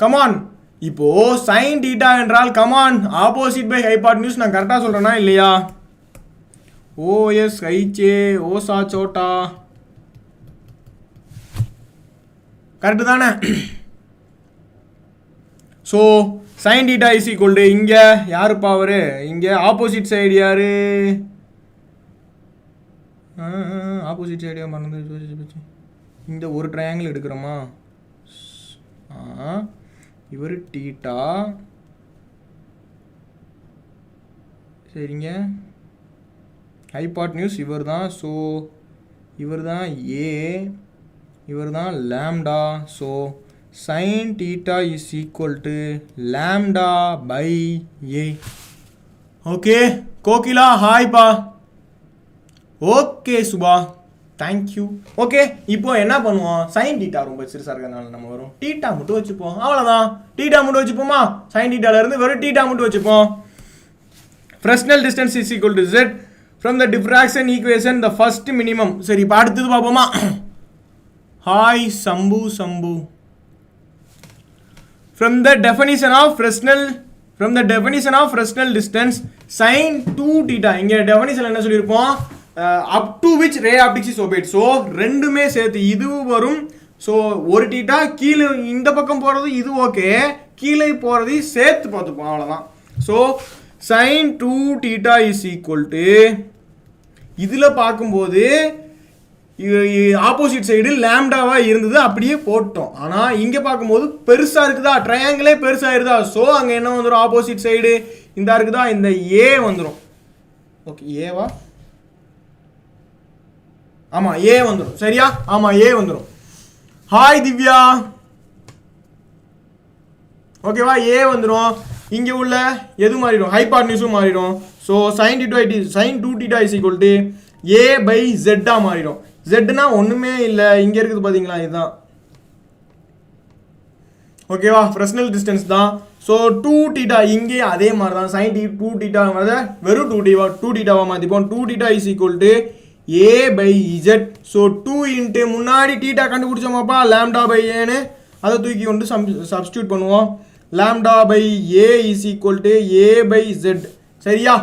Come on, இப்போது சைன் டீட்டா என்றால் கமான் ஆப்போசிட் பை ஹைபாட்னியூஸ். நான் கரெக்டாக சொல்கிறேன்னா இல்லையா? ஓஎஸ் ஹைச்சே ஓசா சோட்டா, கரெக்டு தானே? So sine theta is equal to, இங்கே யார் பவர்? இங்கே ஆப்போசிட் சைடு யார்? ஆப்போசிட் சைடு மறந்து. இந்த ஒரு ட்ரையாங்கிள் எடுக்கிறோமா? இவர் டீட்டா, சரிங்க. ஹைபாட்னியூஸ் இவர் தான். ஸோ இவர் தான் ஏ, இவர் தான் lambda. So sin theta is equal to lambda by a. Okay Kokila hi பா. Okay Subha thank you. ஓகே இப்போ என்ன பண்ணுவோம், சைன் டீட்டா ரொம்ப சிறுசாக இருக்கிறதுனால நம்ம வரும் டீட்டா மட்டும் வச்சுப்போம். அவ்வளோதான், டீட்டா மட்டும் வச்சுப்போமா. சைன் டீட்டாலேருந்து வெறும் டீட்டா மட்டும் வச்சுப்போம். Fresnel distance is equal to Z from the diffraction equation the first minimum. சரி இப்போ அடுத்தது பார்ப்போமா. Hi Sambu. From the definition of Fresnel distance sin 2 theta. இங்க definition என்ன சொல்லியிருப்போம், up to which ray optics is obeyed. So ரெண்டுமே சேர்த்து இதுவும் வரும். ஸோ ஒரு டீட்டா கீழே இந்த பக்கம் போகிறது இது ஓகே, கீழே போகிறது சேர்த்து பார்த்துப்போம். அவ்வளோதான். So sin 2 theta is equal to இதில் பார்க்கும்போது ஆப்போசிட் சைடு லேம்டாவா இருந்தது அப்படியே போட்டோம். ஆனால் இங்கே பார்க்கும்போது பெருசாக இருக்குதா, ட்ரையாங்கிளே பெருசாக இருக்குதா. ஸோ அங்கே என்ன வந்துடும், ஆப்போசிட் சைடு இந்த இருக்குதா, இந்த ஏ வந்துடும். ஓகே ஏவா, ஆமாம் ஏ வந்துடும். சரியா, ஆமாம் ஏ வந்துடும். ஹாய் திவ்யா. ஓகேவா, ஏ வந்துடும். இங்கே உள்ள எது மாறிடும், ஹைபார்ட்னியூஸும் மாறிடும். So sin 2 theta is equal to a by z மாறிடும். zனா ஒன்றுமே இல்லை, இங்கே இருக்குது பார்த்தீங்களா, இதுதான். ஓகேவா, ஃப்ரெஸ்னல் டிஸ்டன்ஸ் தான். ஸோ 2 theta இங்கே அதே மாதிரி தான், sin 2 theta வெறும் 2 thetaவாக மாற்றிப்போம். 2 theta is equal to a by z. So 2 into முன்னாடி தீட்டா கண்டுபிடிச்சோமாப்பா லேம்டா பை ஏன்னு, அதை தூக்கி கொண்டு சப்ஸ்டியூட் பண்ணுவோம். Lambda by A is equal to A by Z. சரியா,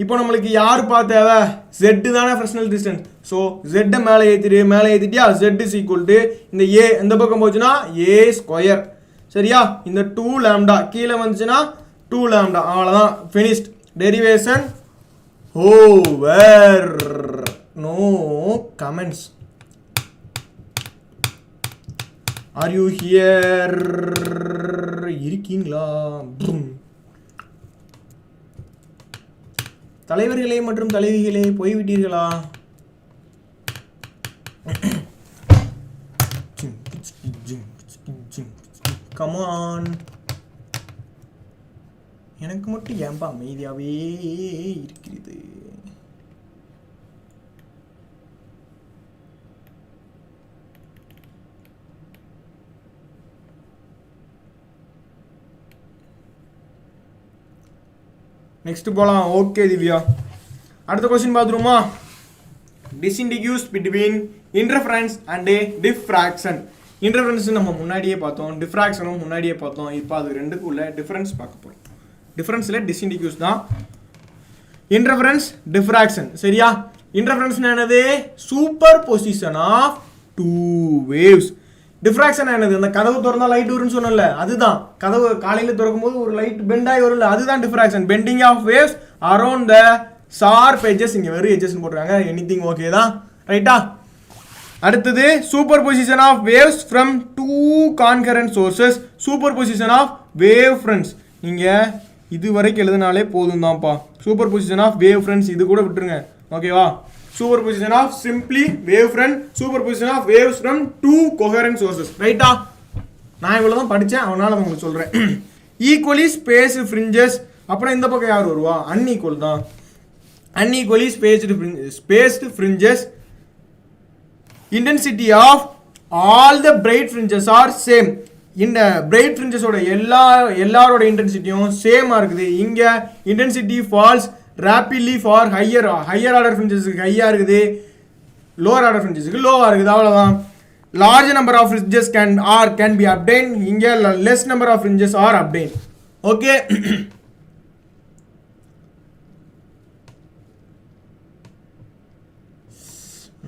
இப்போ நம்மளுக்கு யாருப்பா தேவை, ஜெட்டு தானே ஃப்ரெஸ்னல் டிஸ்டன்ஸ். ஸோ ஜெட்டை மேலே ஏற்றிட்டியா, ஜெட் இஸ் ஈக்குவல் டு இந்த ஏ எந்த பக்கம் போச்சுன்னா ஏ ஸ்கொயர். சரியா, இந்த 2 லேம்டா கீழே வந்துச்சுன்னா 2 லேம்டா. அவ்வளோதான், finished. Derivation over. No comments. Are you here, இருக்கீங்களா? தலைவர்களே மற்றும் தலைவிகளே போய்விட்டீர்களா? கமான், எனக்கு மட்டும் ஏன்பா அமைதியாவே இருக்கிறது? நெக்ஸ்ட் போகலாம். ஓகே திவ்யா, அடுத்த கொஸ்டின் பார்த்துருமா. Distinguish between interference and diffraction. Interference நம்ம முன்னாடியே பார்த்தோம், டிஃப்ராக்ஷனும் முன்னாடியே பார்த்தோம். இப்போ அது ரெண்டுக்கும் உள்ள டிஃபரன்ஸ் பார்க்க போகிறோம். டிஃபரன்ஸில் டிஸ்இண்டிக்யூஸ் தான், இன்டர்ஃபரன்ஸ் டிஃப்ராக்ஷன். சரியா, இன்டர்ஃபரன்ஸ் என்னது, superposition of 2 waves. Diffraction என்னது, அந்த கதவு திறந்தா லைட் வரும்னு சொன்னல, அதுதான். கதவு காலையில் திறக்கும் போது ஒரு லைட் பெண்ட் ஆகி வரும்ல, அதுதான் diffraction. Bending of waves around the sharp edges. இங்கே வெறும் எட்ஜஸ்ன்னு போட்டுருக்காங்க, எனிதிங் ஓகே தான், ரைட்டா. அடுத்தது superposition of waves from 2 concurrent sources. Superposition of wave fronts நீங்கள் இது வரைக்கும் எழுதினாலே போதும் தான்ப்பா. Superposition of wave fronts இது கூட விட்டுருங்க, ஓகேவா. Superposition of simply wavefront, superposition of waves from 2 coherent sources. ரைட்டா, நான் இவ்வளோ தான் படித்தேன், அவனால் உங்களுக்கு சொல்கிறேன். Equally spaced fringes. அப்புறம் இந்த பக்கம் யார் வருவா, அன்ஈக்குவல் தான். Unequally spaced fringes. Intensity of all the bright fringes are same. இந்த பிரைட் ஃப்ரிஞ்சஸோட எல்லாரோட இன்டென்சிட்டியும் சேமாக இருக்குது. இங்கே intensity falls rapidly for higher order fringes ஹையாக இருக்குது, lower order fringes லோவாக இருக்குது. அவ்வளோதான். large number of fringes can be obtained. இங்கே less number of fringes are obtained. Okay,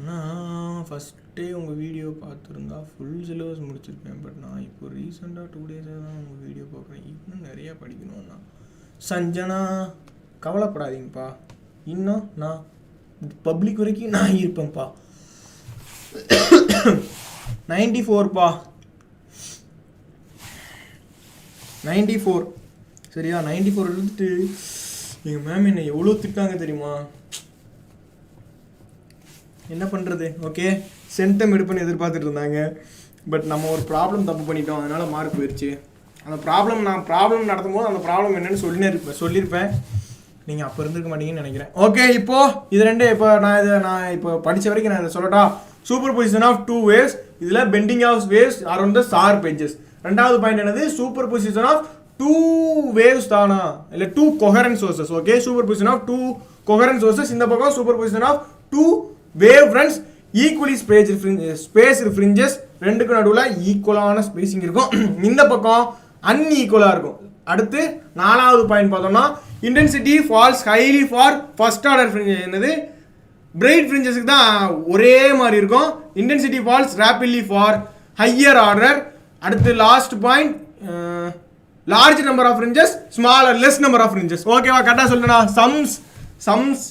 நான் ஃபஸ்ட்டே உங்கள் வீடியோ பார்த்துருந்தா ஃபுல் சிலபஸ் முடிச்சிருப்பேன். பட் நான் இப்போ ரீசெண்டாக 2 days தான் உங்கள் வீடியோ பார்க்குறேன். இன்னும் நிறையா படிக்கணும்னா. சஞ்சனா கவலைப்படாதீங்கப்பா, இன்னும் நான் பப்ளிக் வரைக்கும் நான் இருப்பேன்ப்பா. 94பா, 94. சரியா, 94 எடுத்துட்டு எங்கள் மேம் என்னை எவ்வளோ திட்டாங்க தெரியுமா, என்ன பண்ணுறது. ஓகே, சென்டம் எடுப்புன்னு எதிர்பார்த்துட்டு இருந்தாங்க. பட் நம்ம ஒரு ப்ராப்ளம் தப்பு பண்ணிட்டோம், அதனால மார்க் போயிடுச்சு. அந்த ப்ராப்ளம் நான் ப்ராப்ளம் நடத்தும் போது அந்த ப்ராப்ளம் என்னன்னு சொல்லியிருப்பேன். நீங்கள் அப்போ இருந்திருக்க மாட்டீங்கன்னு நினைக்கிறேன். ஓகே, இப்போது இது ரெண்டு இப்போ நான் இப்போ படித்த வரைக்கும் நான் இதை சொல்லட்டா. Superposition of two waves, இதில் bending of waves around the sharp edges. ரெண்டாவது பாயிண்ட் என்னது, superposition of two waves தானா இல்லை two coherent sources. Okay, superposition of two coherent sources. இந்த பக்கம் superposition of two wave fronts equally spaced fringes, ரெண்டுக்கும் நடுவில் ஈக்குவலான spacing இருக்கும். இந்த பக்கம் அன்ஈக்குவலாக இருக்கும். அடுத்து நாலாவது பாயிண்ட் பார்த்தோம்னா intensity falls highly for first order fringes. என்னது, பிரைட் ஃப்ரிஞ்சஸுக்கு தான் ஒரே மாதிரி இருக்கும். Intensity falls rapidly for higher order. அடுத்து last point, large number of fringes smaller less number of fringes. ஓகேவா, கரெக்டாக சொல்லுண்ணா. சம்ஸ்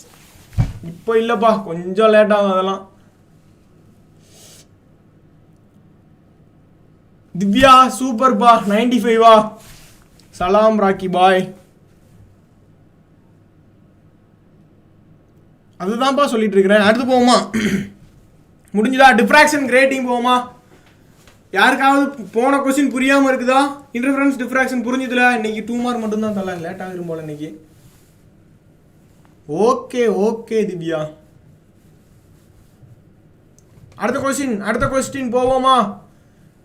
இப்போ இல்லைப்பா, கொஞ்சம் லேட் ஆகும் அதெல்லாம். திவ்யா சூப்பர் பா, 95வா, சலாம் ராக்கி பாய். அதுதான்ப்பா சொல்லிட்டு இருக்கிறேன். அடுத்து போவோமா, முடிஞ்சுதா? டிஃப்ராக்ஷன் கிரேட்டிங் போவோமா? யாருக்காவது போன கொஸ்டின் புரியாமல் இருக்குதா? இன்டர்ஃபரன்ஸ் டிஃப்ராக்ஷன் புரிஞ்சுதுல? இன்னைக்கு 2 மார்க் மட்டும்தான் தரல, லேட் ஆகிரும் போல இன்னைக்கு. ஓகே திவ்யா. அடுத்த கொஸ்டின் போவோமா?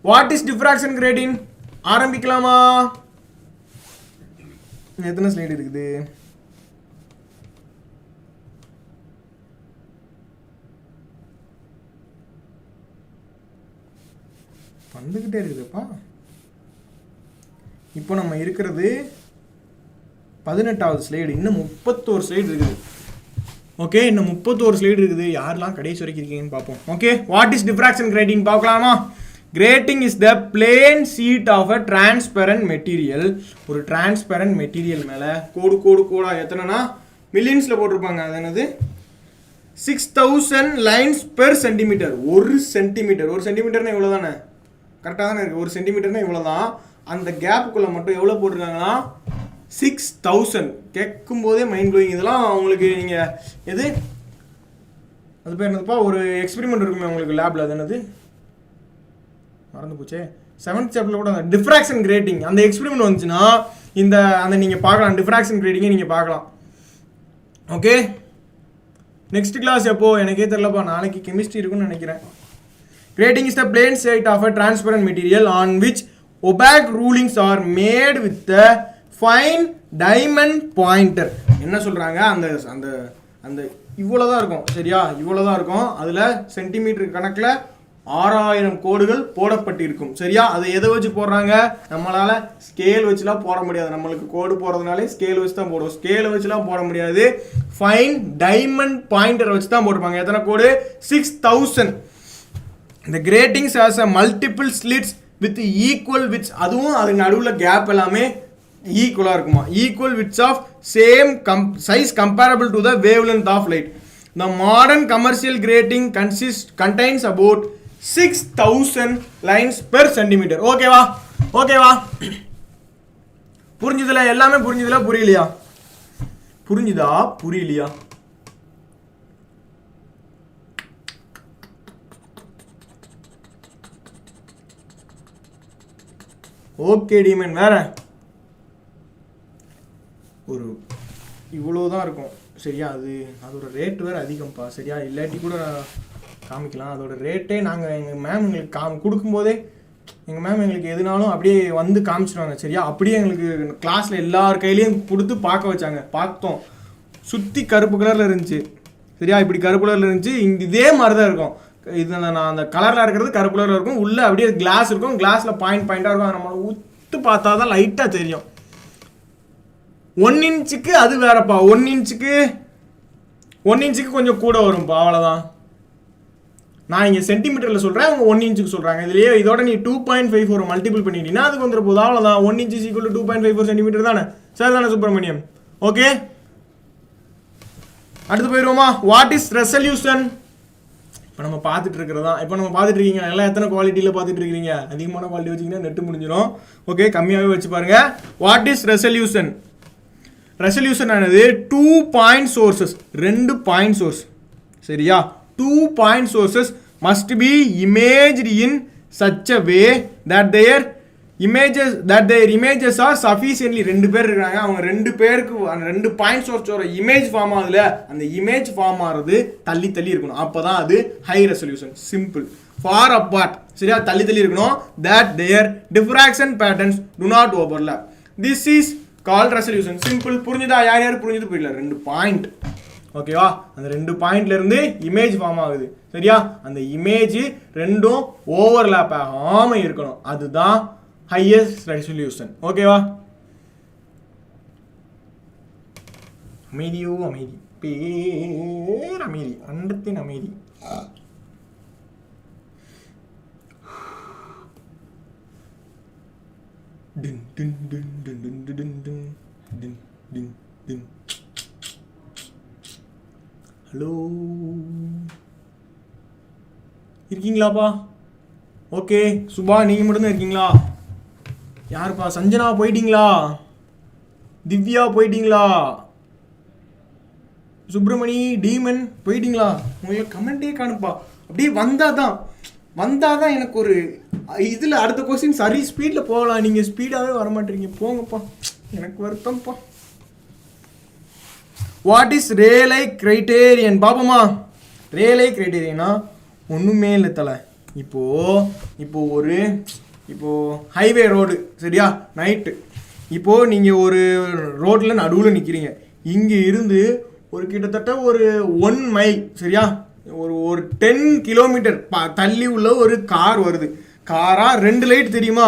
What is diffraction grating? ஆரம்பிக்கலாமா? எத்தனை ஸ்லைடு இருக்குது? வந்துக்கிட்டே இருக்குதுப்பா. இப்போ நம்ம இருக்கிறது 18வது ஸ்லைடு. இன்னும் 31 ஸ்லைடு இருக்குது. ஓகே, இன்னும் 31 ஸ்லைடு இருக்குது. யாரெல்லாம் கடைசி வரைக்கும் இருக்கீங்கன்னு பார்ப்போம். Okay, what is diffraction grating பார்க்கலாமா? Grating is the plane sheet of a transparent material. ஒரு டிரான்ஸ்பரண்ட் மெட்டீரியல் மேலே கோடா எத்தனைனா மில்லியன்ஸில் போட்டிருப்பாங்க. அது என்னது, 6000 லைன்ஸ் பெர் சென்டிமீட்டர். ஒரு சென்டிமீட்டர்னா இவ்வளோ தானே, கரெக்டாக தானே இருக்குது. ஒரு சென்டிமீட்டர்னா இவ்வளோ தான். அந்த கேப்புக்குள்ளே மட்டும் எவ்வளோ போட்டிருக்காங்கன்னா 6000. கேட்கும் போதே மைண்ட் ப்ளோயிங். இதெல்லாம் உங்களுக்கு நீங்கள் எது அது பேர் என்னதுப்பா, ஒரு எக்ஸ்பெரிமெண்ட் இருக்குமே உங்களுக்கு லேபில், அது என்னது மறந்து போச்சே, 7th சாப்டர்ல கூட டிஃப்ராக்ஷன் கிரேட்டிங் அந்த எக்ஸ்பெரிமெண்ட் வந்துச்சுன்னா அந்த நீங்கள் பார்க்கலாம், டிஃப்ராக்ஷன் கிரேட்டிங்கை நீங்கள் பார்க்கலாம். ஓகே, நெக்ஸ்ட் கிளாஸ் எப்போ எனக்கே தெரியலப்பா, நாளைக்கு கெமிஸ்ட்ரி இருக்குன்னு நினைக்கிறேன். Grating is the plain sheet of a transparent material on which opaque rulings are made with a fine diamond pointer. என்ன சொல்றாங்க, அந்த அந்த அந்த இவ்வளோதான் இருக்கும், சரியா? இவ்வளோதான் இருக்கும். அதில் சென்டிமீட்டர் கணக்கில் 6000 கோடுகள் போடப்பட்டிருக்கும், சரியா? அதை எதை வச்சு போடுறாங்க? நம்மளால் ஸ்கேல் வச்சுலாம் போட முடியாது. நம்மளுக்கு கோடு போடுறதுனாலே ஸ்கேல் வச்சு தான் போடுவோம். ஸ்கேலை வச்சுலாம் போட முடியாது. ஃபைன் டைமண்ட் பாயிண்டரை வச்சு தான் போட்டிருப்பாங்க. எத்தனை கோடு? 6000. The gratings has a multiple slits with equal widths. அதுவும் அதுக்கு நடுவில் கேப் எல்லாமே ஈக்குவலாக இருக்குமா? equal widths of same size comparable to the wavelength of light. The modern commercial grating contains about 6000 lines per centimeter. ஓகேவா? புரிஞ்சுதுல? எல்லாமே புரிஞ்சுதுல? புரியலையா? ஓகே டீமன், வேற ஒரு இவ்வளோதான் இருக்கும், சரியா? அதோட ரேட் வேறு அதிகம்ப்பா, சரியா? இல்லாட்டி கூட காமிக்கலாம். அதோட ரேட்டே நாங்கள் எங்கள் மேம் எங்களுக்கு கொடுக்கும்போதே எங்கள் மேம் எங்களுக்கு எதுனாலும் அப்படியே வந்து காமிச்சிடுவாங்க, சரியா? அப்படியே எங்களுக்கு கிளாஸில் எல்லார் கையிலையும் கொடுத்து பார்க்க வச்சாங்க. பார்த்தோம், சுற்றி கருப்பு கலரில் இருந்துச்சு, சரியா? இப்படி கருப்பு கலரில் இருந்துச்சு. இதே மாதிரி தான் இருக்கும். இது நான் அந்த கலரில் இருக்கிறது கருப்பு கலரில் இருக்கும். உள்ளே அப்படியே கிளாஸ் இருக்கும். கிளாஸில் பாயிண்டாக இருக்கும். அதை நம்ம உத்து பார்த்தா தான் லைட்டாக தெரியும். 1 இன்ச்சுக்கு அது வேறப்பா. 1 இன்ச்சுக்கு கொஞ்சம் கூட வரும்ப்பா, அவ்வளோதான். நான் இங்கே சென்டிமீட்டரில் சொல்கிறேன், அவங்க 1 இன்ச்சுக்கு சொல்கிறாங்க. இதுலேயே இதோட நீ 2.54 மல்டிபிள் பண்ணிட்டீங்கன்னா அதுக்கு வந்துட போதும், அவ்வளோதான். 1 inch is equal to 2.54 centimetre தானே? சார் தானே சுப்பிரமணியம்? ஓகே, அடுத்து போயிடுவோமா? What is resolution? இப்போ நம்ம பார்த்துட்டு இருக்கிறதா, இப்போ நம்ம பார்த்துட்டு இருக்கீங்க எல்லாம் எத்தனை குவாலிட்டியில் பார்த்துட்டு இருக்கிறீங்க? அதிகமான குவாலிட்டி வச்சிங்கன்னா நெட்டு முடிஞ்சிடும். ஓகே, கம்மியாகவே வச்சு பாருங்க. What is resolution? ரெசல்யூஷன் ஆனது 2 பாயிண்ட் சோர்சஸ், 2 பாயிண்ட் சோர்ஸ், சரியா? 2 point sources must be imaged in such a way that their images are sufficiently ரெண்டு பேர் இருக்காங்க அவங்க ரெண்டு பேருக்கு அந்த ரெண்டு பாயிண்ட் சோர்ஸோட இமேஜ் ஃபார்ம் ஆகுதுல அந்த இமேஜ் ஃபார்ம் ஆகிறது தள்ளி தள்ளி இருக்கணும் அப்பதான் அது high resolution simple far apart சரியா தள்ளி தள்ளி இருக்கணும் that their diffraction patterns do not overlap this is called resolution simple புரிஞ்சுதா யார் புரிஞ்சுது புரியல ரெண்டு பாயிண்ட் ஓகேவா அந்த ரெண்டு பாயிண்ட்ல இருந்து இமேஜ் ஃபார்ம் ஆகுது சரியா அந்த இமேஜ் ரெண்டும் ஓவர்லாப் ஆகாம இருக்கணும் அதுதான் ஹையஸ்ட் ரெசல்யூஷன் ஓகேவா அமைதியோ அமைதி பேர் அமைதி அண்டத்தின் அமைதி din din din din din din din din din din hello இருக்கீங்களாப்பா ஓகே சுபா நீங்க மட்டும் தான் இருக்கீங்களா யாருப்பா சஞ்சனா போயிட்டீங்களா திவ்யா போயிட்டீங்களா சுப்பிரமணி டீமன் போயிட்டீங்களா உங்களுக்கு கமெண்டே காணுப்பா அப்படியே வந்தாதான் எனக்கு ஒரு இதில் அடுத்த கொஸ்டின் சரி ஸ்பீடில் போகலாம் நீங்கள் ஸ்பீடாகவே வரமாட்டீங்க போங்கப்பா எனக்கு வருத்தம்ப்பா வாட் இஸ் ரேலை கிரைட்டேரியன் பாப்போமா ரேலை கிரைட்டேரியனா ஒன்றுமே இல்லை தலை இப்போது ஹைவே ரோடு சரியா நைட்டு இப்போது நீங்கள் ஒரு ரோட்டில் நடுவில் நிற்கிறீங்க இங்கே இருந்து ஒரு கிட்டத்தட்ட ஒரு 1 மைல் சரியா ஒரு 10 கிலோமீட்டர் தள்ளி உள்ள ஒரு கார் வருது காரா 2 லைட் தெரியுமா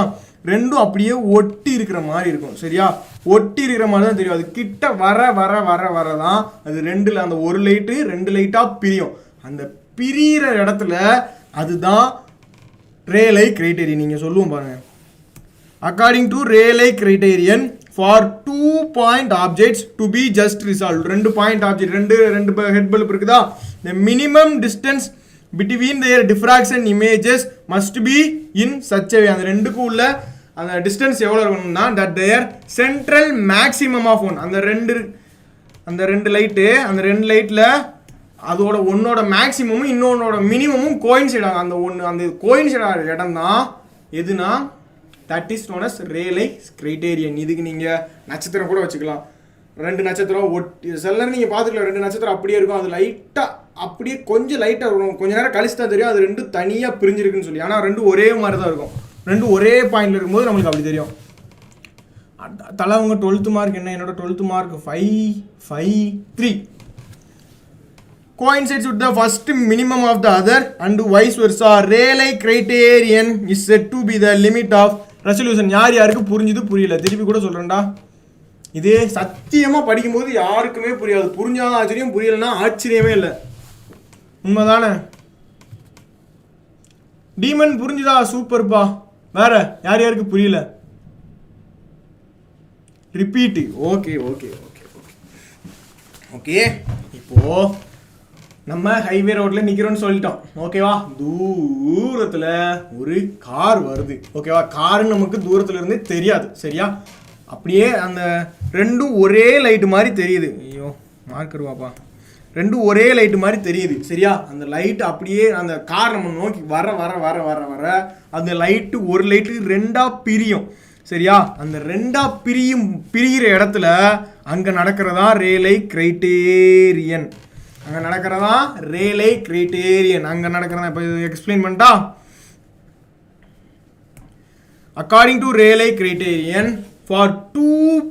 ரெண்டும் அப்படியே ஒட்டி இருக்கிற மாதிரி இருக்கும் சரியா ஒட்டி இருக்கிற மாதிரி தான் தெரியும் அது கிட்ட வரதான் அது ரெண்டுல அந்த ஒரு லைட்டு 2 லைட்டா பிரியும் அந்த பிரியிற இடத்துல அதுதான் ரேலை கிரைட்டீரியன் நீங்க சொல்லுவோம் பாருங்க according to Rayleigh criterion for 2 point objects to be just resolved 2 point object ரெண்டு ஹெட் பல்ப் இருக்குதா the minimum distance between their diffraction images must be in such a way அந்த ரெண்டுக்கு உள்ள அந்த டிஸ்டன்ஸ் எவ்வளவு இருக்கணும்னா that their central maximum of one அந்த ரெண்டு லைட்ல அதோட ஒன்னோட மேக்ஸிமமும் இன்னொன்னோட மினிமமும் கோயின்சைட் ஆகும் அந்த கோயின்சைட் ஆகிற இடம் தான் எதுனா தட் இஸ் நோன் அஸ் ரேலை கிரைட்டேரியன் இதுக்கு நீங்கள் நட்சத்திரம் கூட வச்சுக்கலாம் 2 நட்சத்திரம் சிலர் நீங்கள் பார்த்துக்கலாம் 2 நட்சத்திரம் அப்படியே இருக்கும் அது லைட்டாக அப்படியே கொஞ்சம் லைட்டாக இருக்கும் கொஞ்ச நேரம் கழிச்சு தான் தெரியும் அது ரெண்டும் தனியாக பிரிஞ்சிருக்குன்னு சொல்லி ஆனால் ரெண்டும் ஒரே மாதிரி தான் இருக்கும் ரெண்டும் ஒரே பாயிண்ட்ல இருக்கும்போது நம்மளுக்கு அப்படி தெரியும் தலை உங்க 12th மார்க் என்ன என்னோட 12th mark 553 coincides with the first minimum of the other and vice versa Rayleigh criterion is said to be the limit of resolution யாருக்கு புரிஞ்சுது புரியல திருப்பி கூட சொல்றேன்டா இதே சத்தியமா படிக்கும்போது யாருக்குமே புரியாது புரிஞ்சாதான் ஆச்சரியம் புரியலன்னா ஆச்சரியமே இல்லை உண்மைதானே டீமன் புரிஞ்சுதா சூப்பர்ப்பா வேற யாருக்கு புரியல ரிப்பீட் ஓகே இப்போ நம்ம ஹைவே ரோட்ல நிக்கிறோம்னு சொல்லிட்டோம் ஓகேவா தூரத்துல ஒரு கார் வருது ஓகேவா கார் நமக்கு தூரத்துல இருந்து தெரியாது சரியா அப்படியே அந்த ரெண்டும் ஒரே லைட் மாதிரி தெரியுது ஐயோ மார்க்கர் வாப்பா ரெண்டும் ஒரே லைட் மாதிரி தெரியுது சரியா அந்த லைட் அப்படியே அந்த கார் நம்ம நோக்கி வர அந்த லைட்டு ஒரு லைட்டு 2ஆ பிரியும் சரியா அந்த 2ஆ பிரிகிற இடத்துல அங்க நடக்கிறதா ரேலை கிரைட்டேரியன் அங்க நடக்கிறதா ரேலை கிரைட்டேரியன் அங்க நடக்கிறதா இப்போ எக்ஸ்பிளைன் பண்ணிட்டா according to ரேலை கிரைட்டேரியன் for 2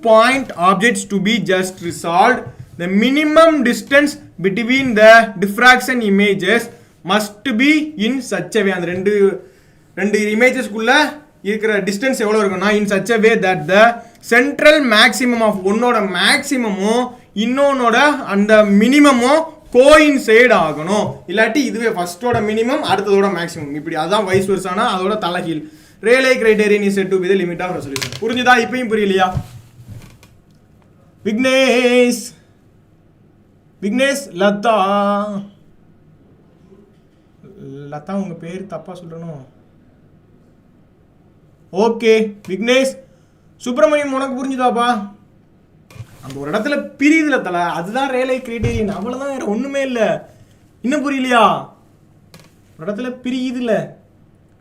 point objects to be just resolved the minimum distance between the diffraction images must be in such a way அந்த ரெண்டு இமேஜஸ் குள்ள இருக்கிற டிஸ்டன்ஸ் எவ்வளவு இருக்கும்னா in such a way that the central maximum of ஒன்னோட மேக்ஸிமமும் இன்னொன்னோட அந்த மினிமமும் coincide ஆகணும் இல்லாட்டி இதுவே ஃபர்ஸ்டோட மினிமம் அடுத்ததோட மேக்ஸிமம் இப்படி அதான் வைஸ் வெர்சானா அதோட தலைகீழ் Rayleigh criterion is said to be the limit of resolution புரிஞ்சுதா இப்பயும் புரியலையா விக்னேஷ் லதா உங்க பேர் தப்பா சொல்றணும் ஓகே விக்னேஷ் சுப்பிரமணியம் உனக்கு புரிஞ்சுதாப்பா அந்த ஒரு இடத்துல பிரியுதுல தல அதுதான் Rayleigh criterion அவ்வளவுதான் வேற ஒண்ணுமே இல்ல இன்னும் புரியலையா ஒரு இடத்துல பிரியுதுல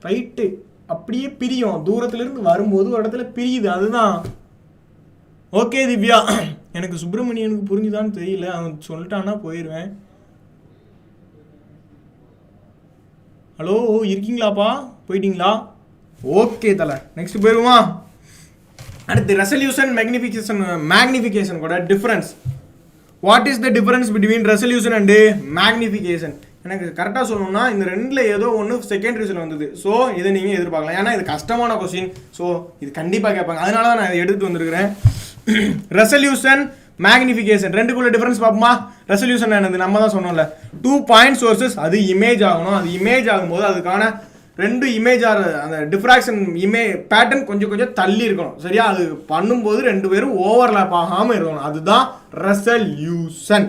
ரைட்டு அப்படியே பிரியும், தூரத்துலேருந்து வரும்போது ஒரு இடத்துல பிரியுது, அதுதான். ஓகே திவ்யா, எனக்கு சுப்பிரமணியனுக்கு புரிஞ்சுதான்னு தெரியல, அவன் சொல்லிட்டான்னா போயிடுவேன். ஹலோ இருக்கீங்களாப்பா, போயிட்டீங்களா? ஓகே தலை, நெக்ஸ்ட் போயிடுமா. அடுத்து ரெசல்யூஷன் மேக்னிஃபிகேஷன் கூட difference. What is the difference between resolution and magnification? எனக்கு கரெக்டாக சொல்லணும்னா இந்த ரெண்டில் ஏதோ ஒன்று செகண்ட் ரிசல்ட் வந்தது. ஸோ இதை நீங்கள் எதிர்பார்க்கலாம், ஏன்னா இது கஷ்டமான கொஸ்டின். ஸோ இது கண்டிப்பாக கேட்பாங்க, அதனால தான் நான் இதை எடுத்துகிட்டு வந்திருக்கிறேன். ரெசல்யூஷன் மேக்னிஃபிகேஷன் ரெண்டுக்குள்ள டிஃபரன்ஸ் பார்ப்போமா. ரெசல்யூஷன் என்னது, நம்ம தான் சொன்னோம்ல, 2 பாயிண்ட் சோர்சஸ், அது இமேஜ் ஆகணும். அது இமேஜ் ஆகும்போது அதுக்கான 2 இமேஜ் அந்த டிஃப்ராக்ஷன் பேட்டர்ன் கொஞ்சம் தள்ளி இருக்கணும், சரியா? அது பண்ணும்போது 2 பேரும் ஓவர்லாப் ஆகாமல் இருக்கணும், அதுதான் resolution.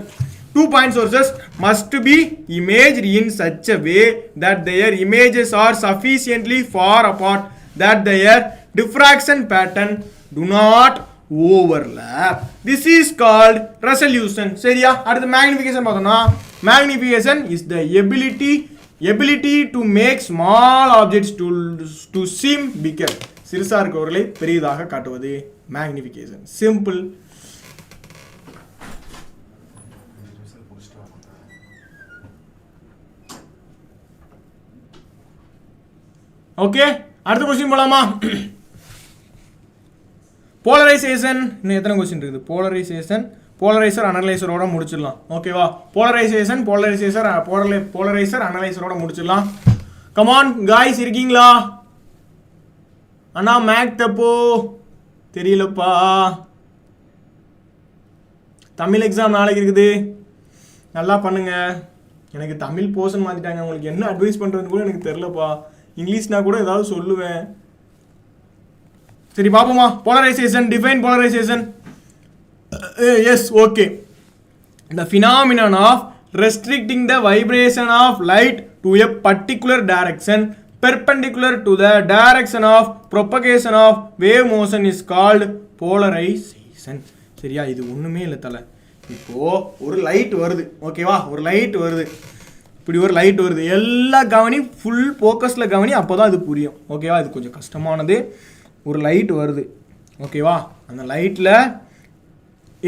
2 point sources must be imaged in such a way that their images are sufficiently far apart that their diffraction pattern do not overlap. This is called resolution. சரியா? அடுத்து magnification பார்த்தோம்னா, magnification is the ability to make small objects to seem bigger. சிறுசா இருக்கவர்களை பெரியதாக காட்டுவது magnification. Simple. Okay, அடுத்த question போலாமா. Polarisation இன்னும் எத்தனை கொஸ்டின் இருக்குது? போலரைசர் அனலைசரோட முடிச்சிடலாம், ஓகேவா? போலரைசர் அனலைசரோட முடிச்சிடலாம். கமான் காய்ஸ், இருக்கீங்களா? அண்ணா மேக் தப்போ தெரியலப்பா. தமிழ் எக்ஸாம் நாளைக்கு இருக்குது, நல்லா பண்ணுங்க. எனக்கு தமிழ் போர்ஷன் மாற்றிட்டாங்க, உங்களுக்கு என்ன அட்வைஸ் பண்ணுறதுன்னு கூட எனக்கு தெரிலப்பா. இங்கிலீஷ்னா கூட ஏதாவது சொல்லுவேன். சரி பாப்போமா. Polarisation, define polarisation. Yes, okay. The phenomenon of restricting the vibration of light to a particular direction perpendicular to the direction of propagation of wave motion is called polarization. சரியா? இது ஒண்ணுமே இல்லை தலை. இப்போ ஒரு லைட் வருது, ஓகேவா? ஒரு லைட் வருது, இப்படி ஒரு லைட் வருது, எல்லா கவனி, ஃபுல் ஃபோக்கஸில் கவனி, அப்போ தான் அது புரியும், ஓகேவா? இது கொஞ்சம் கஷ்டமானது. ஒரு லைட் வருது, ஓகேவா? அந்த லைட்டில்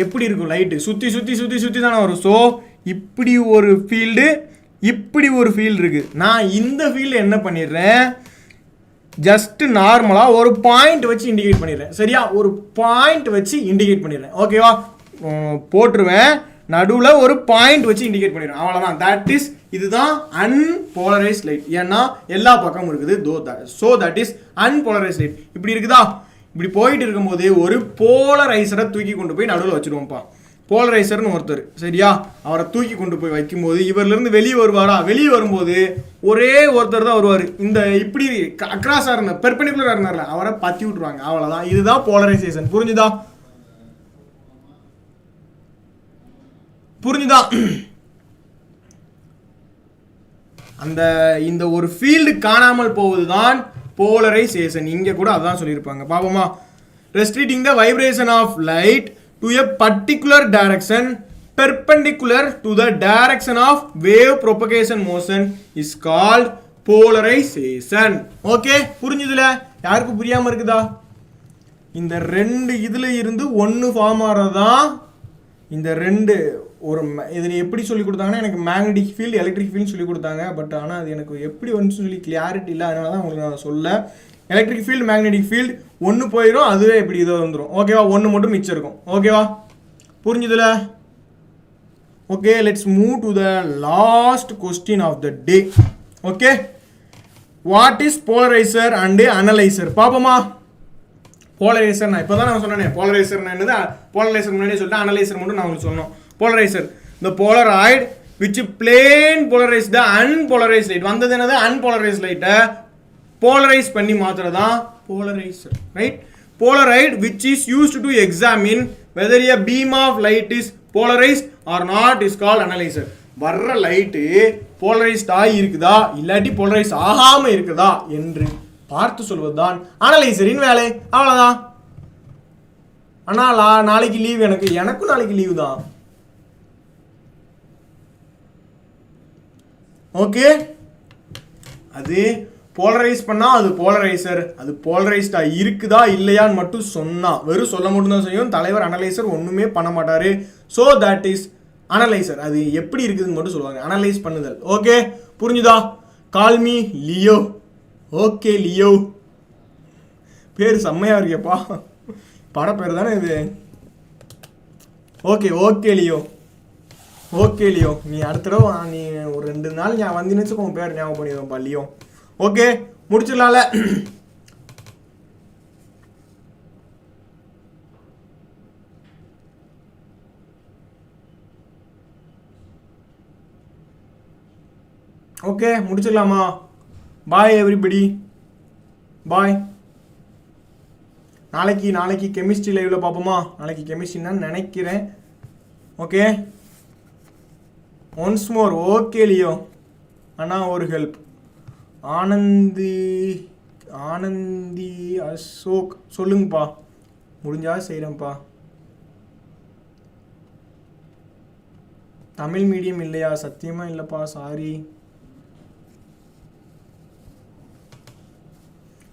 எப்படி இருக்கும்? லைட்டு சுற்றி சுற்றி சுற்றி சுற்றி தானே வரும். ஸோ இப்படி ஒரு ஃபீல்டு, இப்படி ஒரு ஃபீல்டு இருக்குது. நான் இந்த ஃபீல்டு என்ன பண்ணிடுறேன், ஜஸ்ட் நார்மலாக ஒரு பாயிண்ட் வச்சு இண்டிகேட் பண்ணிடுறேன், சரியா? ஒரு பாயிண்ட் வச்சு இண்டிகேட் பண்ணிடுறேன், ஓகேவா? போட்டுருவேன், நடுவில் ஒரு பாயிண்ட் வச்சு இண்டிகேட் பண்ணிடுறேன், அவ்வளோதான். தட் இஸ், இதுதான் அன்போலரைஸ்ட் லைட். ஏன்னா எல்லா பக்கமும் இருக்குது, so that is unpolarised light. இப்படி இருக்குதா? இப்படி போயிட்டு இருக்கும்போது ஒரு போலரைசரை தூக்கி கொண்டு போய் நடுவில் வச்சுருவோம்ப்பா. போலரைசர்னு ஒருத்தர், சரியா? அவரை தூக்கி கொண்டு போய் வைக்கும்போது இவர்லேருந்து வெளியே வருவாரா? வெளியே வரும்போது ஒரே ஒருத்தர் தான் வருவார். இந்த இப்படி அக்ராஸாக இருந்தார், பெர்பெண்டிகுலராக இருந்தார்ல, அவரை பற்றி விட்டுருவாங்க, அவ்வளோதான். இதுதான் போலரைசேஷன். புரிஞ்சுதா? அந்த இந்த ஒரு ஃபீல்டு காணாமல் போவதுதான் போலரைசேஷன். இங்கே கூட அதான் சொல்லியிருப்பாங்க, பாப்போமா. Restricting the vibration of light to a particular direction perpendicular to the direction of wave propagation motion is called polarization. Okay, புரிஞ்சுதுல? யாருக்கு புரியாம இருக்குதா? இந்த ரெண்டு இதுல இருந்து ஒன்று ஃபார்ம் ஆகிறதான் இந்த ரெண்டு. ஒரு இதில் எப்படி சொல்லி கொடுத்தாங்கன்னா, எனக்கு மேக்னெட்டிக் ஃபீல்டு, எலக்ட்ரிக் ஃபீல்டு சொல்லி கொடுத்தாங்க. பட் ஆனால் அது எனக்கு எப்படி வந்துச்சு சொல்லி கிளியாரிட்டி இல்லை, அதனால தான் உங்களுக்கு நான் சொல்ல. எலக்ட்ரிக் ஃபீல்டு, மேக்னெட்டிக் ஃபீல்டு ஒன்று போயிடும், அதுவே இப்படி இதை வந்துடும், ஓகேவா? ஒன்று மட்டும் மிச்சம் இருக்கும், ஓகேவா? புரிஞ்சுதுல? Okay, let's move to the last question of the day. Okay, what is polarizer and analyzer பார்ப்போமா. போலரைசர் நான் இப்போ தான் நான் சொன்னேன். போலரைசர் என்னது? போலரைசர் முன்னாடியே சொல்லிட்டு அனலைசர் மட்டும் நான் உங்களுக்கு சொன்னோம். Polariser, the polaroid which plane polarize the unpolarized light. வந்தது என்னது? unpolarized light polarize பண்ணி மாத்துறதா polarizer, right? Polaroid which is used to examine whether a beam of light is polarized or not is called analyzer. வர்ற light polarised ஆகி இருக்குதா இல்லாட்டி polarise ஆகாம இருக்குதா என்று பார்த்து சொல்வதுதான் அனலைசரின் வேலை, அவ்வளவுதான். ஆனால் நாளைக்கு லீவ், எனக்கும் நாளைக்கு லீவு தான். ஓகே, அது போலரைஸ் பண்ணால் அது போலரைசர், அது போலரைஸ்டாக இருக்குதா இல்லையான்னு மட்டும் சொன்னால், வெறும் சொல்ல மட்டும்தான் செய்யும். தலைவர் அனலைசர் ஒன்றுமே பண்ண மாட்டார். So that is analyser. அது எப்படி இருக்குதுன்னு மட்டும் சொல்லுவாங்க, அனலைஸ் பண்ணுதல். ஓகே, புரிஞ்சுதா? Call me Leo. ஓகே லியோ, பேர் செம்மையாக இருக்கியப்பா, பட பேர் தானே இது. Okay okay Leo, okay Leo, நீ அடுத்த தடவை நீ ஒரு 2 நாள் நான் வந்தினுச்சு உன் பேர் ஞாபகம் பண்ணிடுவேன்ப்பா லியோ. ஓகே, முடிச்சிடலாம்ல. ஓகே, முடிச்சிடலாமா? Bye everybody, bye. நாளைக்கு கெமிஸ்ட்ரி லைவில் பார்ப்போமா? நாளைக்கு கெமிஸ்ட்ரின்னு நினைக்கிறேன். Okay, once more. Okay Leo அண்ணா, ஒரு ஹெல்ப். ஆனந்தி அசோக் சொல்லுங்கப்பா. முடிஞ்சா செய்கிறேன்ப்பா. தமிழ் மீடியம் இல்லையா? சத்தியமாக இல்லைப்பா, சாரி.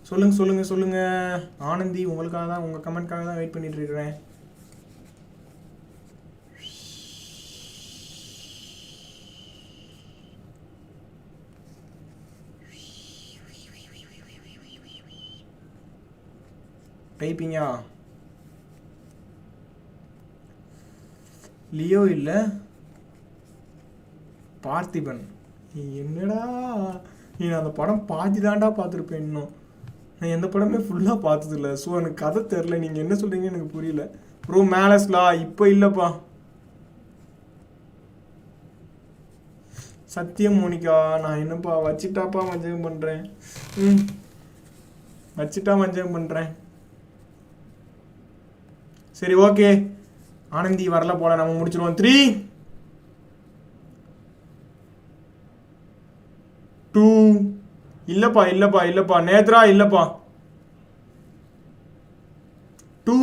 சொல்லுங்க. ஆனந்தி, உங்களுக்காக தான், உங்கள் கமெண்ட்காக தான் வெயிட் பண்ணிட்டு இருக்கிறேன். டைப்பிங்கா? லியோ இல்லை, பார்த்திபன். என்னடா நீ அந்த படம் பாதி தாண்டா பார்த்துருப்பேன். இன்னும் நான் எந்த படமே ஃபுல்லாக பார்த்ததில்ல. ஸோ எனக்கு கதை தெரில, நீங்கள் என்ன சொல்கிறீங்கன்னு எனக்கு புரியல. ப்ரோ மேலஸ்லா இப்போ இல்லைப்பா. சத்தியம் மோனிகா, நான் என்னப்பா வச்சுட்டாப்பா மஞ்சள் பண்ணுறேன். வச்சுட்டா மஞ்சள் பண்ணுறேன். சரி ஓகே, ஆனந்தி வரல போல, நம்ம முடிச்சிருவோம். 3 2 இல்லப்பா நேத்ரா இல்லப்பா. 2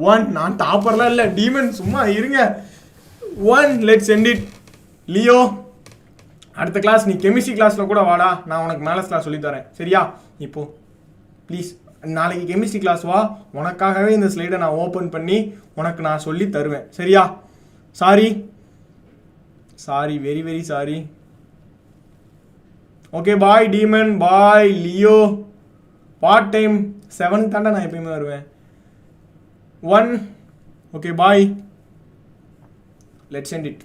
1. நான் டாப்பர்லாம் இல்லை, டீமன், சும்மா இருங்க. 1 லெட்ஸ் எண்ட் இட். லியோ, அடுத்த கிளாஸ் நீ கெமிஸ்ட்ரி கிளாஸில் கூட வாடா, நான் உனக்கு மேலஸ் கிளாஸ் சொல்லித்தரேன். சரியா? இப்போ ப்ளீஸ் நாளைக்கு கெமிஸ்ட்ரி கிளாஸ் வா, உனக்காகவே இந்த ஸ்லைடை நான் ஓப்பன் பண்ணி உனக்கு நான் சொல்லி தருவேன். சரியா? Sorry, very very sorry. Okay, bye டீமன், பாய் லியோ. பார்ட் டைம் 7 தாண்டா நான் எப்பயுமே வருவேன். 1. Okay, bye. Let's end it.